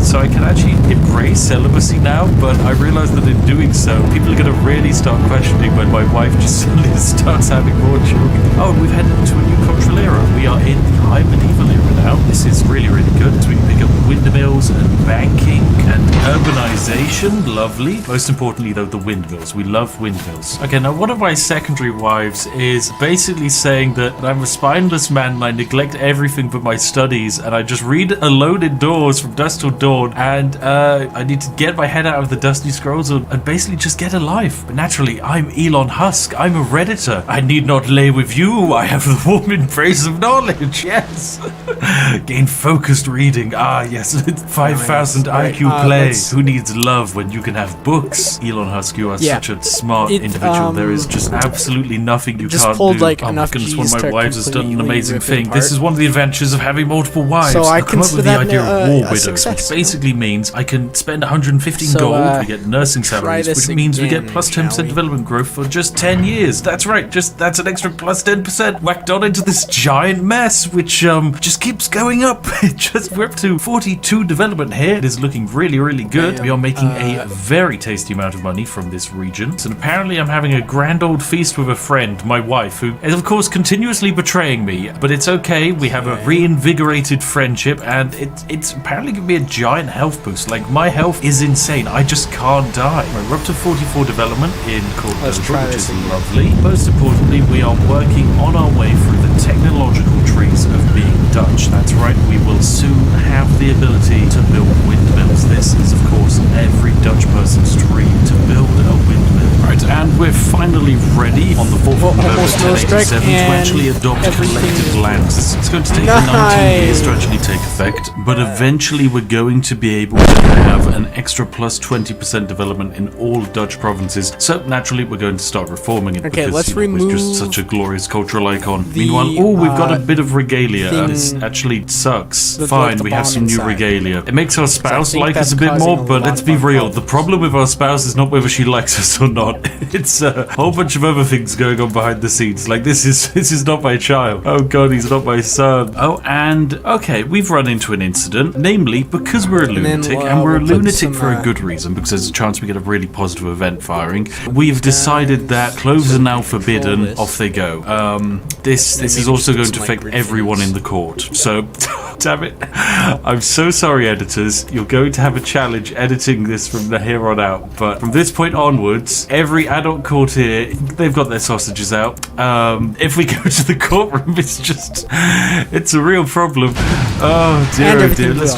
so I can actually embrace celibacy now, but I realize that in doing so, people are going to really start questioning when my wife just suddenly starts having more children. Oh, and we've headed into a new cultural era. We are in the high medieval era now. This is really, really good. So we can pick up windmills and banking and urbanization. Lovely. Most importantly, though, the windmills. We love windmills. Okay, now one of my secondary wives is basically saying that I'm a spineless man and I neglect everything but my studies and I just read alone indoors from dusk till dawn and I need to get my head out of the dusty scrolls and basically just get a life. But naturally, I'm Elon Husk. I'm a Redditor. I need not lay with you. I have the warm embrace of knowledge. Yes. Gain focused reading. Ah, yes. 5,000 IQ play. Who needs love when you can have books? Elon Husk, you are such a smart individual. There is just absolutely nothing you can't do. Like, oh my goodness, one of my wives has done an amazing thing. Apart. This is one of the adventures of having multiple wives. So I come up with the idea of war widows, success. which basically means I can spend 115 gold, we get nursing salaries, which means we get plus 10% development growth for just 10 years. That's right, that's an extra plus 10% whacked on into this giant mess, which just keeps going up. We're up to 42 development here. It is looking really, really good. We are making a very tasty amount of money from this region. And apparently I'm having a grand old feast with a friend, my wife, who is of course continuously betraying me, but it's okay. We have a reinvigorated friendship and it's apparently gonna be a giant health boost. Like, my health is insane. I just can't die. Right, we're up to 44 development in Cordoba, which is lovely. Most importantly, we are working on our way through the technological trees of being Dutch. That's right, we will soon have the ability to build windmills. This is of course every Dutch person's dream, to build a windmill. Right, and we're finally ready on the 4th of November 1087 to actually adopt collective lands. It's going to take 19 years to actually take effect, but eventually we're going to be able to have an extra plus 20% development in all Dutch provinces. So naturally we're going to start reforming it because let's it's just such a glorious cultural icon. Meanwhile, we've got a bit of regalia. This actually sucks. Fine, we have some new regalia. It makes our spouse like us a bit more, but let's be real. The problem with our spouse is not whether she likes us or not. It's a whole bunch of other things going on behind the scenes. Like, this is not my child. Oh god, he's not my son. Oh, and okay, we've run into an incident, namely because we're a lunatic, and we're a lunatic for a good reason, because there's a chance we get a really positive event firing. We've decided that clothes are now forbidden. Off they go. This is also going to affect everyone in the court. So, damn it. I'm so sorry, editors. You're going to have a challenge editing this from here on out. But from this point onwards, every adult court here, they've got their sausages out. If we go to the courtroom, it's a real problem. Oh dear, oh dear. Let's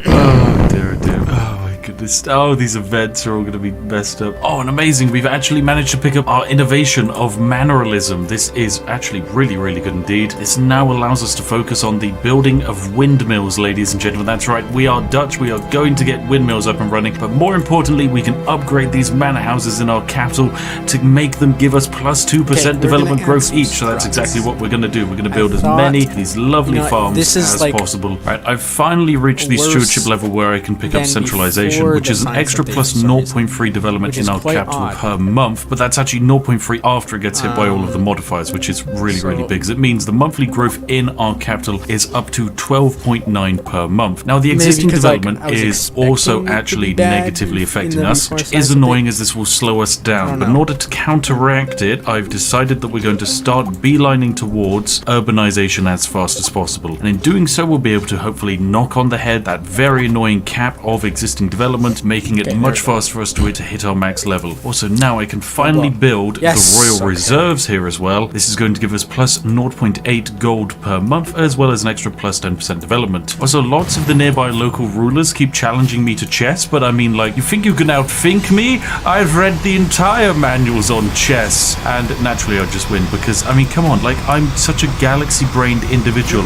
oh dear, oh dear. Oh my goodness. Oh, these events are all going to be messed up. Oh, and amazing. We've actually managed to pick up our innovation of manneralism. This is actually really, really good indeed. This now allows us to focus on the building of windmills, ladies and gentlemen. That's right. We are Dutch. We are going to get windmills up and running. But more importantly, we can upgrade these manor houses in our capital to make them give us plus 2% development growth each. So that's exactly what we're going to do. We're going to build as many of these lovely farms as possible. Right, I've finally reached the stewardship level where I can pick up centralization, which is an extra plus 0.3 development in our capital per month, but that's actually 0.3 after it gets hit by all of the modifiers, which is really, really big, because it means the monthly growth in our capital is up to 12.9 per month. Now, the existing development is also actually negatively affecting us, which is annoying as this will slow us down, but in order to counteract it, I've decided that we're going to start beelining towards urbanization as fast as possible, and in doing so, we'll be able to hopefully knock on the head that very annoying cap of existing development development, making it much faster for us to hit our max level. Also, now I can finally build the Royal Reserves here as well. This is going to give us plus 0.8 gold per month, as well as an extra plus 10% development. Also, lots of the nearby local rulers keep challenging me to chess, but I mean, like, you think you can outthink me? I've read the entire manuals on chess, and naturally I just win, because, I mean, come on, like, I'm such a galaxy-brained individual.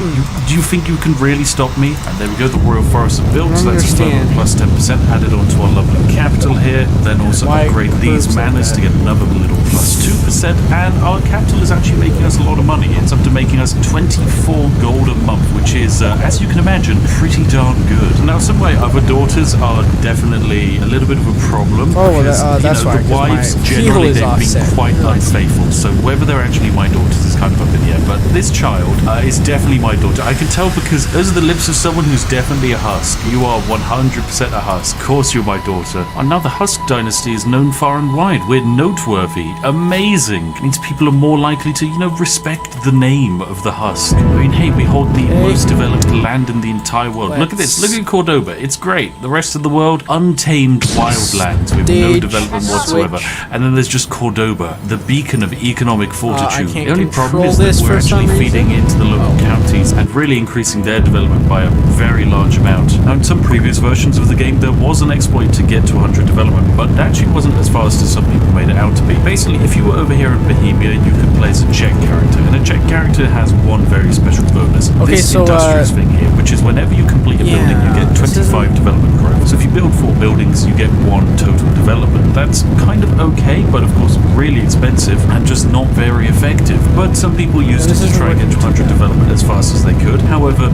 Do you think you can really stop me? And there we go, the Royal Forest of Build, so that's a further plus 10% added onto our lovely capital here. Then also upgrade these manors to get another little plus 2%, and our capital is actually making us a lot of money. It's up to making us 24 gold a month, which is, as you can imagine, pretty darn good. Now, some of my other daughters are definitely a little bit of a problem, because, that's why, the wives generally, they've been quite unfaithful, so whether they're actually my daughters is kind of up in the air, but this child is definitely my daughter. I can tell because those are the lips of someone who's definitely a husk. You are 100% a husk. Of course you're my daughter. And now the Husk dynasty is known far and wide. We're noteworthy. Amazing. It means people are more likely to, respect the name of the Husk. I mean, hey, we hold the most developed land in the entire world. Look at this. Look at Cordoba. It's great. The rest of the world, untamed wildlands with no development whatsoever. And then there's just Cordoba, the beacon of economic fortitude. The only problem is that we're actually feeding into the local counties and really increasing their development by a very large amount. Now, in some previous versions of the game, there was an exploit to get to 100 development, but it actually wasn't as fast as some people made it out to be. Basically, if you were over here in Bohemia, you could play as a Czech character, and a Czech character has one very special bonus. This industrious thing here, which is whenever you complete a building, you get 25 development growth. So if you build 4 buildings, you get 1 total development. That's kind of okay, but of course really expensive and just not very effective. But some people used it to try and get to 100 development as fast as they could. However,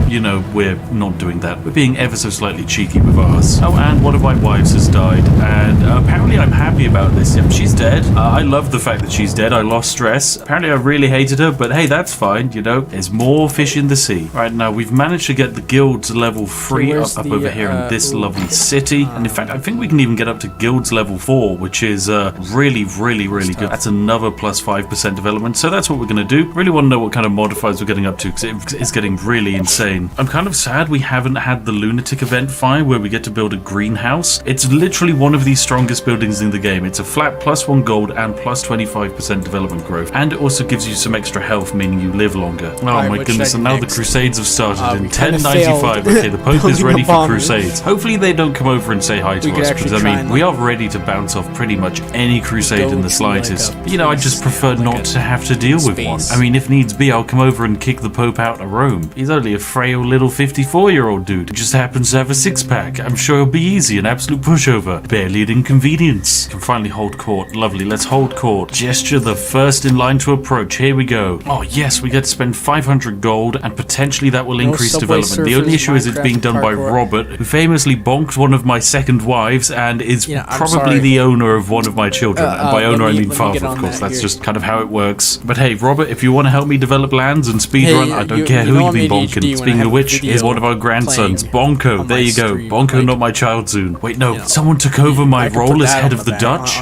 we're not doing that. We're being ever so slightly cheeky with ours. Oh, and one of my wives has died, and apparently I'm happy about this. Yep, she's dead. I love the fact that she's dead. I lost stress. Apparently I really hated her, but hey, that's fine, There's more fish in the sea. Right, now we've managed to get the guilds level 3 up over here in this lovely city. And in fact, I think we can even get up to guilds level 4, which is really, really, really good. That's another plus 5% development. So that's what we're going to do. Really want to know what kind of modifiers we're getting up to, because it's getting really insane. I'm kind of sad we haven't had the lunatic event fire where we get to build a greenhouse. It's literally one of the strongest buildings in the game. It's a flat plus 1 gold and plus 25% development growth, and it also gives you some extra health, meaning you live longer. Oh my goodness, and now the Crusades have started in 1095. Okay, the Pope is ready for Crusades. Hopefully they don't come over and say hi to us, because I mean, we are ready to bounce off pretty much any crusade in the slightest. But I just prefer not to have to deal with one. I mean, if needs be, I'll come over and kick the Pope out of Rome. He's only a frail little 54-year-old dude who just happens to have a six-pack. I'm sure it'll be easy, an absolute pushover. Barely an inconvenience. Can finally hold court. Lovely, let's hold court. Gesture the first in line to approach. Here we go. Oh yes, we get to spend 500 gold, and potentially that will increase development. The only issue is it's being done by Robert, who famously bonked one of my second wives and is probably the owner of one of my children. And by owner I mean father, of course. That's just kind of how it works. But hey, Robert, if you want to help me develop lands and speedrun, I don't care who you've been bonking. Speaking of which, here's one of our grandsons, Bonko. There you go. Bonko, not my child soon. Wait, no, someone took over my role as head of the Dutch?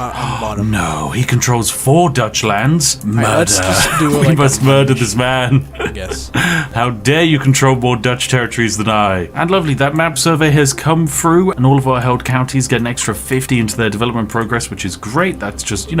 No, he controls 4 Dutch lands. Murder. We must murder this man. Yes. How dare you control more Dutch territories than I. And lovely, that map survey has come through, and all of our held counties get an extra 50 into their development progress, which is great. That's just,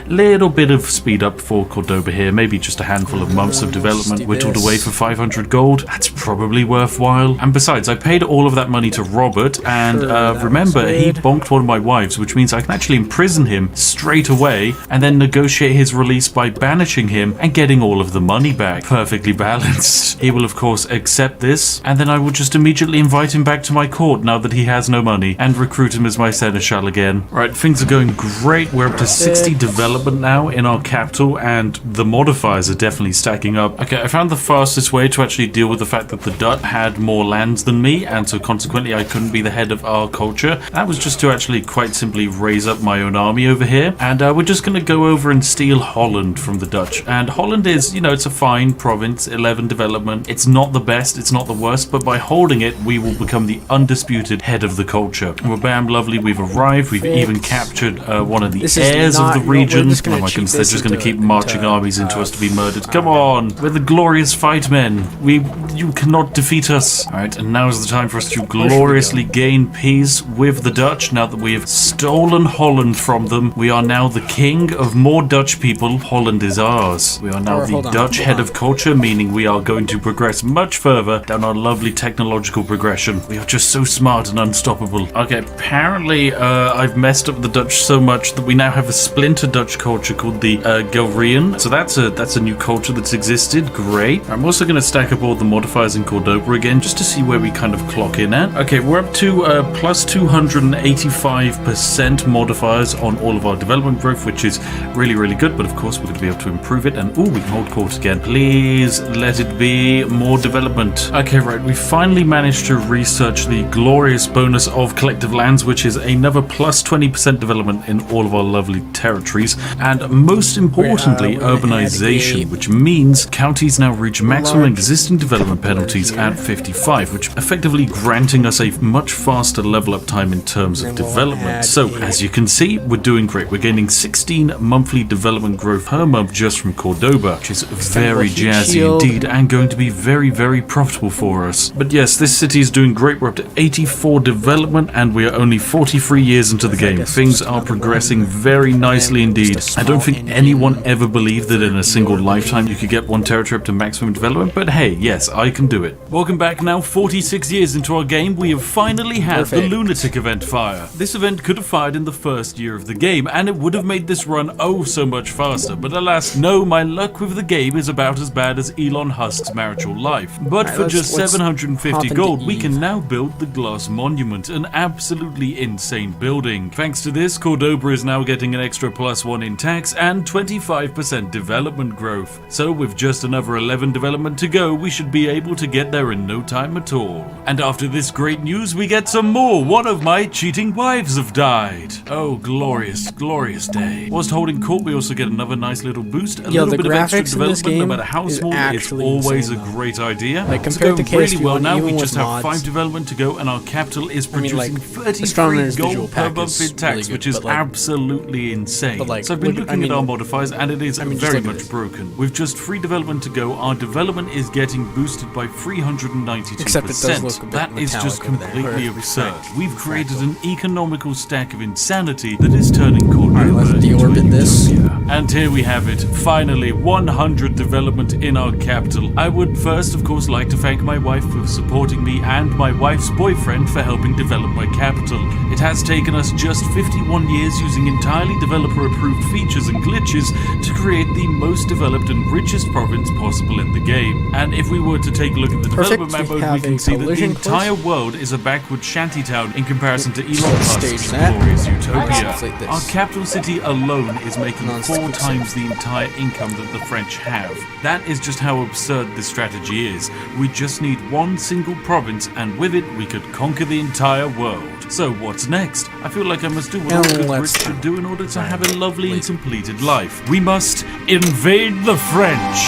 little bit of speed up for Cordoba here. Maybe just a handful of months of development whittled away for 500 gold. That's probably worthwhile. And besides, I paid all of that money to Robert, and remember, he bonked one of my wives, which means I can actually imprison him straight away and then negotiate his release by banishing him and getting all of the money back. Perfectly balanced. He will, of course, accept this, and then I will just immediately invite him back to my court now that he has no money, and recruit him as my seneschal again. Right, things are going great. We're up to 60 development now in our capital, and the modifiers are definitely stacking up. Okay, I found the fastest way to actually deal with the fact that the Dutch had more lands than me, and so consequently I couldn't be the head of our culture. That was just to actually quite simply raise up my own army over here, and we're just going to go over and steal Holland from the Dutch. And Holland is, it's a fine province, 11 development. It's not the best, it's not the worst, but by holding it, we will become the undisputed head of the culture. Well, bam, lovely, we've arrived. We've even captured one of the heirs of the region. Oh my goodness, they're just going to keep marching armies into us to be murdered. Come on, we're the glorious fight men. You cannot defeat us. Alright, and now is the time for us to gloriously gain peace with the Dutch. Now that we have stolen Holland from them, we are now the king of more Dutch people. Holland is ours. We are now the Dutch head of culture, meaning we are going to progress much further down our lovely technological progression. We are just so smart and unstoppable. Okay, apparently I've messed up the Dutch so much that we now have a splinter Dutch culture called the Galrian. So that's a new culture that's existed. Great. I'm also going to stack up all the modifiers in Cordoba again, just to see where we kind of clock in at. Okay, we're up to plus 285% modifiers on all of our development growth, which is really, really good. But of course, we're going to be able to improve it. And we can hold court again. Please let it be more development. Okay, right. We finally managed to research the glorious bonus of collective lands, which is another plus 20% development in all of our lovely territories. And most importantly, urbanization, which means counties now reach maximum existing development penalties at 55, which effectively granting us a much faster level up time in terms of development. So as you can see, we're doing great. We're gaining 16 monthly development growth per month just from Cordoba, which is very jazzy indeed and going to be very, very profitable for us. But yes, this city is doing great. We're up to 84 development and we are only 43 years into the game. Things are progressing very nicely indeed. I don't think anyone ever believed that in a single lifetime you could get one territory up to maximum development, but hey, yes, I can do it. Welcome back. Now 46 years into our game, we have finally had the lunatic event fire. This event could have fired in the first year of the game and it would have made this run oh so much faster, but alas, no, my luck with the game is about as bad as Elon Musk's marital life. But for just 750 gold, we can now build the glass monument, an absolutely insane building. Thanks to this, Cordoba is now getting an extra +1 in tax and 25% development growth. So with just another 11 development to go, we should be able to get there in no time at all. And after this great news, we get some more. One of my cheating wives have died. Oh, glorious, glorious day. Whilst holding court, we also get another nice little boost. A little bit of extra development, no matter how small, it's always a great idea. Like compared to ksp2, really well now. We just have 5 development to go, and our capital is producing 33 gold per month in tax, which is absolutely insane. So I've been looking at our modifiers, and it is very much broken. With just 3 development to go, our development is getting boosted by 392%. That is just completely absurd. We've created an economical stack of insanity that is turning Cordoba into a utopia. And here we have it, finally 100 development in our capital. I would first, of course, like to thank my wife for supporting me and my wife's boyfriend for helping develop my capital. It has taken us just 51 years using entirely developer-approved features and glitches to create the most developed and richest province possible in the game. And if we were to take a look at the development map mode, we can see that the entire world is a backward shantytown in comparison to Elon Musk's glorious utopia. Our capital city alone is making 4 times the entire income that the French have. That is just how absurd this strategy is. We just need one single province, and with it, we could conquer the entire world. So what's next? I feel like I must do what all good Brits should do in order to have a lovely and completed life. We must invade the French!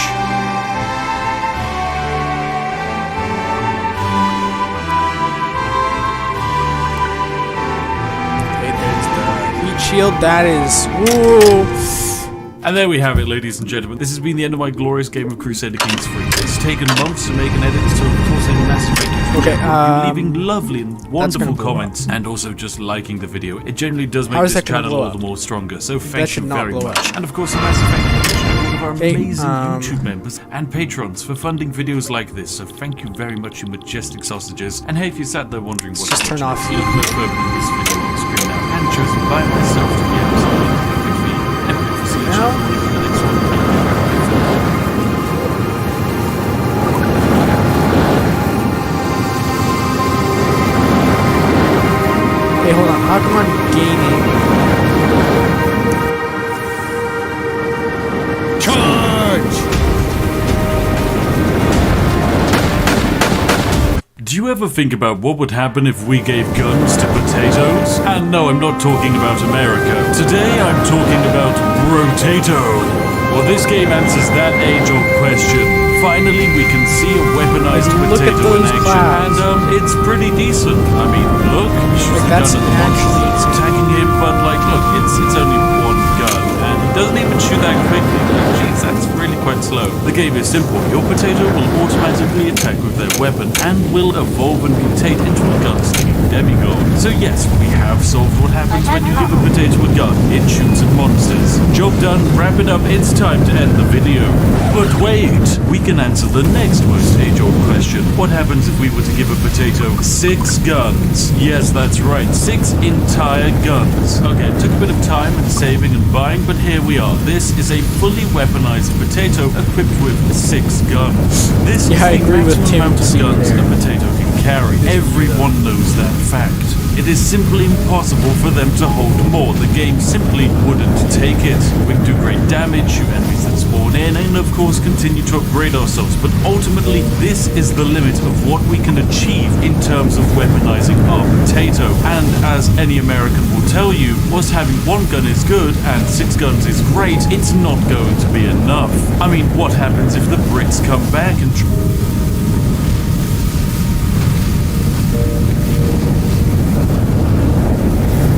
Shield, that is, woo. And there we have it, ladies and gentlemen. This has been the end of my glorious game of Crusader Kings 3. It's taken months to make an edit, so of course a massive thank you for leaving lovely and wonderful comments and also just liking the video. It generally does make this channel all the more stronger, so thank you very much. And of course a massive thank you to all of our amazing YouTube members and patrons for funding videos like this, so thank you very much, you majestic sausages. And hey, if you sat there wondering what just turn off look no further than this video on the screen now, and chosen by myself to be absolutely perfect for you. And we'll see you in the next one. Hey, hold on. How come I'm gaining? Charge! Do you ever think about what would happen if we gave guns to potatoes? And no, I'm not talking about America. Today I'm talking about Brotato. Well, this game answers that age-old question. Finally, we can see a weaponized potato in action, and it's pretty decent. I mean, look, that's actually attacking him, but like, look, it's only one gun, and he doesn't even shoot that quickly. Jeez, that's really actually quite slow. The game is simple. Your potato will automatically attack with their weapon and will evolve and mutate into a gun-slinging demigod. So yes, we have solved what happens when you give a potato a gun. It shoots at monsters. Job done, wrap it up, it's time to end the video. But wait, we can answer the next most age-old question. What happens if we were to give a potato 6 guns? Yes, that's right, 6 entire guns. Okay, it took a bit of time and saving and buying, but here we are. This is a fully weaponized potato equipped with 6 guns. This is I the agree with maximum amount of Tim guns there. a potato can carry. Everyone knows that fact. It is simply impossible for them to hold more. The game simply wouldn't take it. We can do great damage, shoot enemies that spawn in, and of course continue to upgrade ourselves. But ultimately, this is the limit of what we can achieve in terms of weaponizing our potato. And as any American will tell you, whilst having 1 gun is good and 6 guns is great, it's not going to be enough. I mean, what happens if the Brits come back and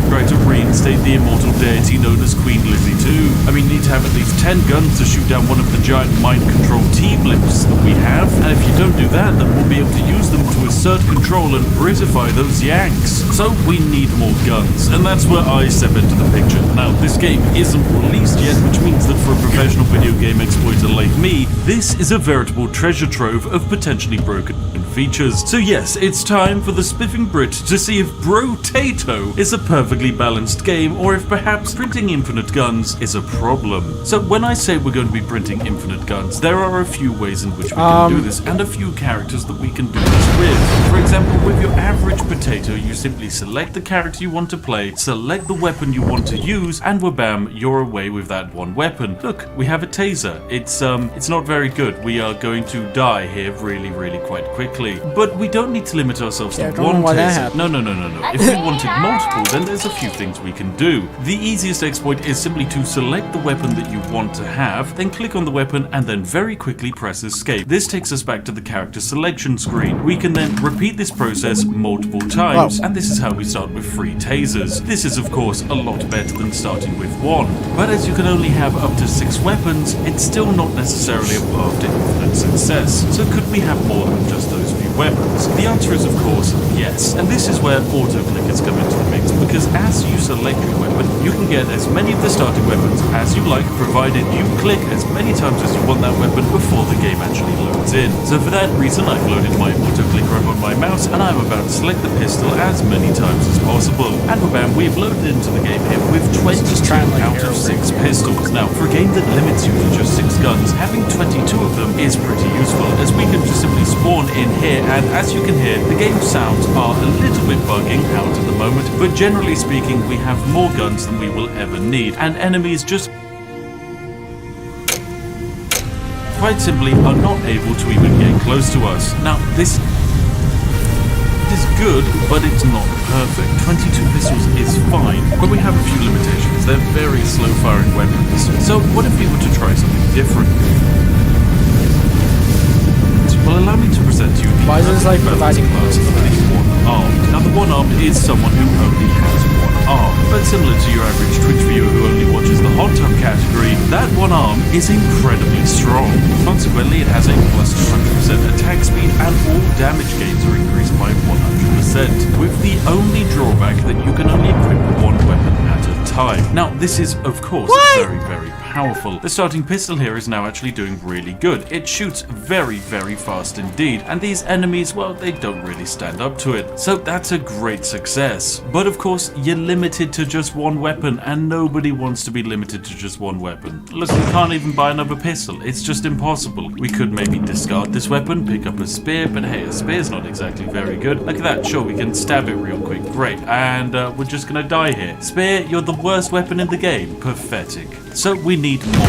try to reinstate the immortal deity known as Queen Lizzie too? I mean, you need to have at least 10 guns to shoot down one of the giant mind-control T-blimps that we have, and if you don't do that, then we'll be able to use them to assert control and Britify those Yanks. So we need more guns, and that's where I step into the picture. Now, this game isn't released yet, which means that for a professional video game exploiter like me, this is a veritable treasure trove of potentially broken features. So yes, it's time for the Spiffing Brit to see if Brotato is a perfectly balanced game, or if perhaps printing infinite guns is a problem. So when I say we're going to be printing infinite guns, there are a few ways in which we can do this, and a few characters that we can do this with. For example, with your average potato, you simply select the character you want to play, select the weapon you want to use, and wabam, you're away with that one weapon. Look, we have a taser. It's not very good. We are going to die here really quite quickly. But we don't need to limit ourselves to one taser. No. If we wanted multiple, then there's a few things we can do. The easiest exploit is simply to select the weapon that you want to have, then click on the weapon, and then very quickly press escape. This takes us back to the character selection screen. We can then repeat this process multiple times, and this is how we start with 3 tasers. This is of course a lot better than starting with 1. But as you can only have up to 6 weapons, it's still not necessarily a path to infinite success. So could we have more than just those few weapons? The answer is of course yes, and this is where auto-clickers come into the mix, because as you select your weapon, you can get as many of the starting weapons as you like, provided you click as many times as you want that weapon before the game actually loads in. So for that reason, I've loaded my auto-clicker up on my mouse, and I'm about to select the pistol as many times as possible. And bam, we've loaded into the game here with 22 out of 6 pistols. Now, for a game that limits you to just 6 guns, having 22 of them is pretty useful, as we can just simply spawn in here, and as you can hear, the game sounds are a little bit bugging out at the moment, but generally speaking, we have more guns than we will ever need, and enemies just quite simply are not able to even get close to us. Now, this is good, but it's not perfect. 22 pistols is fine, but we have a few limitations. They're very slow-firing weapons. So what if we were to try something different? Well, allow me to present you the providing class of the one-armed. Now, the one-armed is someone who only has one arm, but similar to your average Twitch viewer who only watches the hot tub category, that one arm is incredibly strong. Consequently, it has a plus 200% attack speed, and all damage gains are increased by 100%, with the only drawback that you can only equip one weapon at a time. Now, this is, of course, very powerful. The starting pistol here is now actually doing really good. It shoots very fast indeed, and these enemies, well, they don't really stand up to it. So that's a great success. But of course, you're limited to just one weapon, and nobody wants to be limited to just one weapon. Look, we can't even buy another pistol. It's just impossible. We could maybe discard this weapon, pick up a spear, but hey, a spear's not exactly very good. Look at that. Sure, we can stab it real quick. Great. And we're just gonna die here. Spear, you're the worst weapon in the game. Pathetic. So we need more.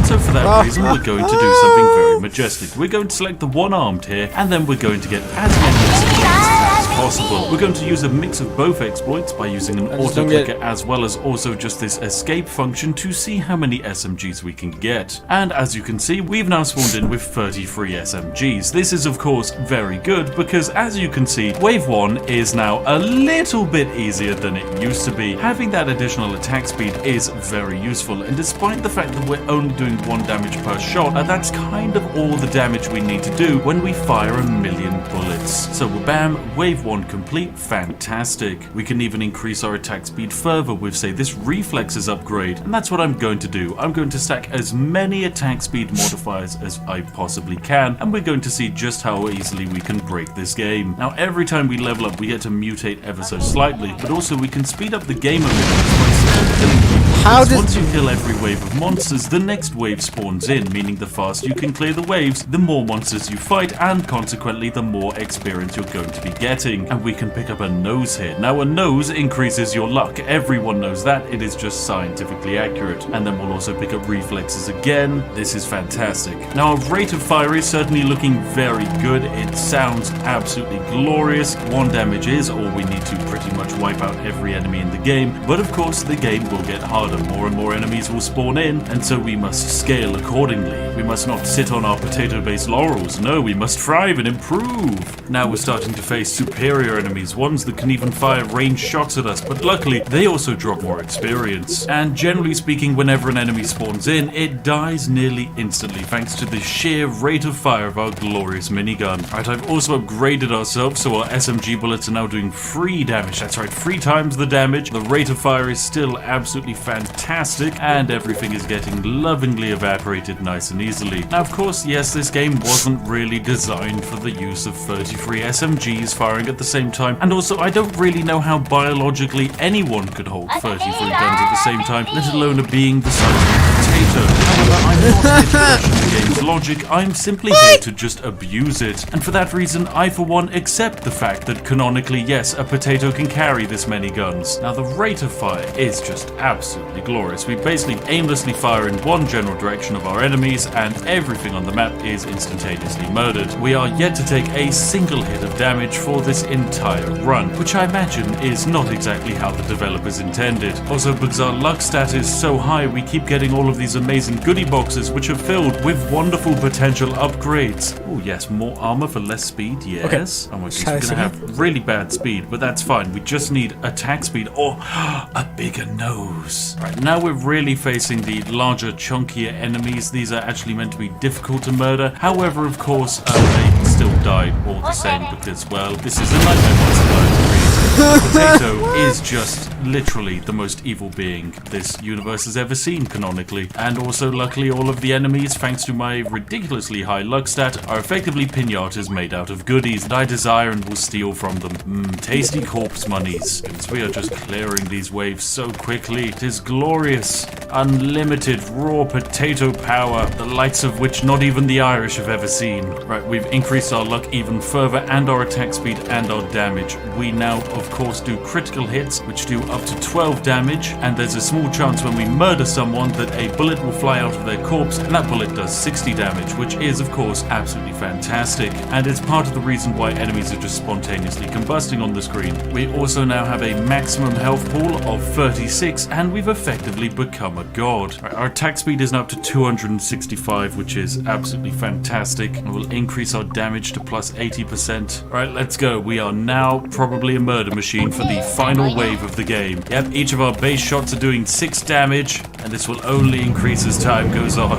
So for that reason, we're going to do something very majestic. We're going to select the one-armed here, and then we're going to get as many exploits as possible. We're going to use a mix of both exploits by using an auto-clicker as well as also just this escape function to see how many SMGs we can get. And as you can see, we've now spawned in with 33 SMGs. This is of course very good because as you can see, wave 1 is now a little bit easier than it used to be. Having that additional attack speed is very useful, and despite the fact that we're only doing 1 damage per shot, and that's kind of all the damage we need to do when we fire 1,000,000 bullets. So bam, wave 1 complete, fantastic. We can even increase our attack speed further with, say, this reflexes upgrade, and that's what I'm going to do. I'm going to stack as many attack speed modifiers as I possibly can, and we're going to see just how easily we can break this game. Now, every time we level up, we get to mutate ever so slightly, but also we can speed up the game a bit by killing people. Once you kill every wave of monsters, the next wave spawns in, meaning the faster you can clear the waves, the more monsters you fight, and consequently the more experience you're going to be getting. And we can pick up a nose here. Now, a nose increases your luck. Everyone knows that. It is just scientifically accurate. And then we'll also pick up reflexes again. This is fantastic. Now, our rate of fire is certainly looking very good. It sounds absolutely glorious. 1 damage is all we need to pretty much wipe out every enemy in the game. But of course, the game will get harder. More and more enemies will spawn in, and so we must scale accordingly. We must not sit on our potato-based laurels. No, we must thrive and improve. Now we're starting to face superior enemies, ones that can even fire range shots at us, but luckily they also drop more experience. And generally speaking, whenever an enemy spawns in, it dies nearly instantly thanks to the sheer rate of fire of our glorious minigun. Right, I've also upgraded ourselves, so our SMG bullets are now doing 3 damage. That's right, 3 times the damage. The rate of fire is still absolutely fantastic, and everything is getting lovingly evaporated nice and easily. Now, of course, yes, this game wasn't really designed for the use of 33 SMGs firing at the same time, and also I don't really know how biologically anyone could hold 33 guns at the same time, let alone a being the size of a potato. However, I'm not here to question the game's logic, I'm simply here to just abuse it, and for that reason, I for one accept the fact that canonically, yes, a potato can carry this many guns. Now, the rate of fire is just absolutely glorious. We basically aimlessly fire in one general direction of our enemies, and everything on the map is instantaneously murdered. We are yet to take a single hit of damage for this entire run, which I imagine is not exactly how the developers intended. Also, because our luck stat is so high, we keep getting all of these amazing goodie boxes which are filled with wonderful potential upgrades. Oh yes, more armor for less speed, yes. Okay. Oh my goodness, we're gonna have really bad speed, but that's fine. We just need attack speed or a bigger nose. Right, now we're really facing the larger, chunkier enemies. These are actually meant to be difficult to murder. However, of course, they still die all the same because, well, this is a nightmare monster. Potato is just literally the most evil being this universe has ever seen canonically. And also, luckily, all of the enemies, thanks to my ridiculously high luck stat, are effectively pinatas made out of goodies that I desire and will steal from them. Tasty corpse monies. Because we are just clearing these waves so quickly. It is glorious. Unlimited raw potato power, the likes of which not even the Irish have ever seen. Right, we've increased our luck even further and our attack speed and our damage. We now, of course, do critical hits, which do up to 12 damage, and there's a small chance when we murder someone that a bullet will fly out of their corpse, and that bullet does 60 damage, which is, of course, absolutely fantastic, and it's part of the reason why enemies are just spontaneously combusting on the screen. We also now have a maximum health pool of 36, and we've effectively become a god. Our attack speed is now up to 265, which is absolutely fantastic, and will increase our damage to plus 80%. Alright, let's go. We are now probably a murder machine for the final wave of the game. Yep, each of our base shots are doing 6 damage, and this will only increase as time goes on.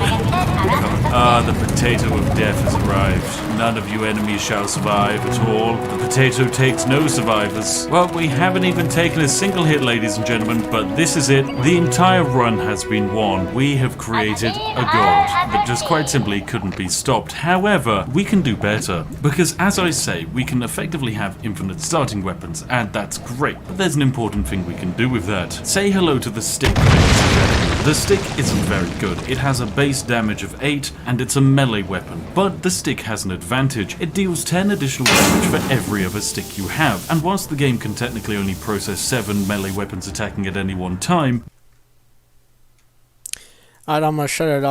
The potato of death has arrived. None of you enemies shall survive at all. The potato takes no survivors. Well, we haven't even taken a single hit, ladies and gentlemen, but this is it. The entire run has been won. We have created a god that just quite simply couldn't be stopped. However, we can do better, because as I say, we can effectively have infinite starting weapons, and that's great, but there's an important thing we can do with that. Say hello to the stick, ladies and gentlemen. The stick isn't very good. It has a base damage of 8, and it's a melee weapon, but the stick has an advantage. It deals 10 additional damage for every other stick you have, and whilst the game can technically only process 7 melee weapons attacking at any one time, Alright, I'm gonna shut it off.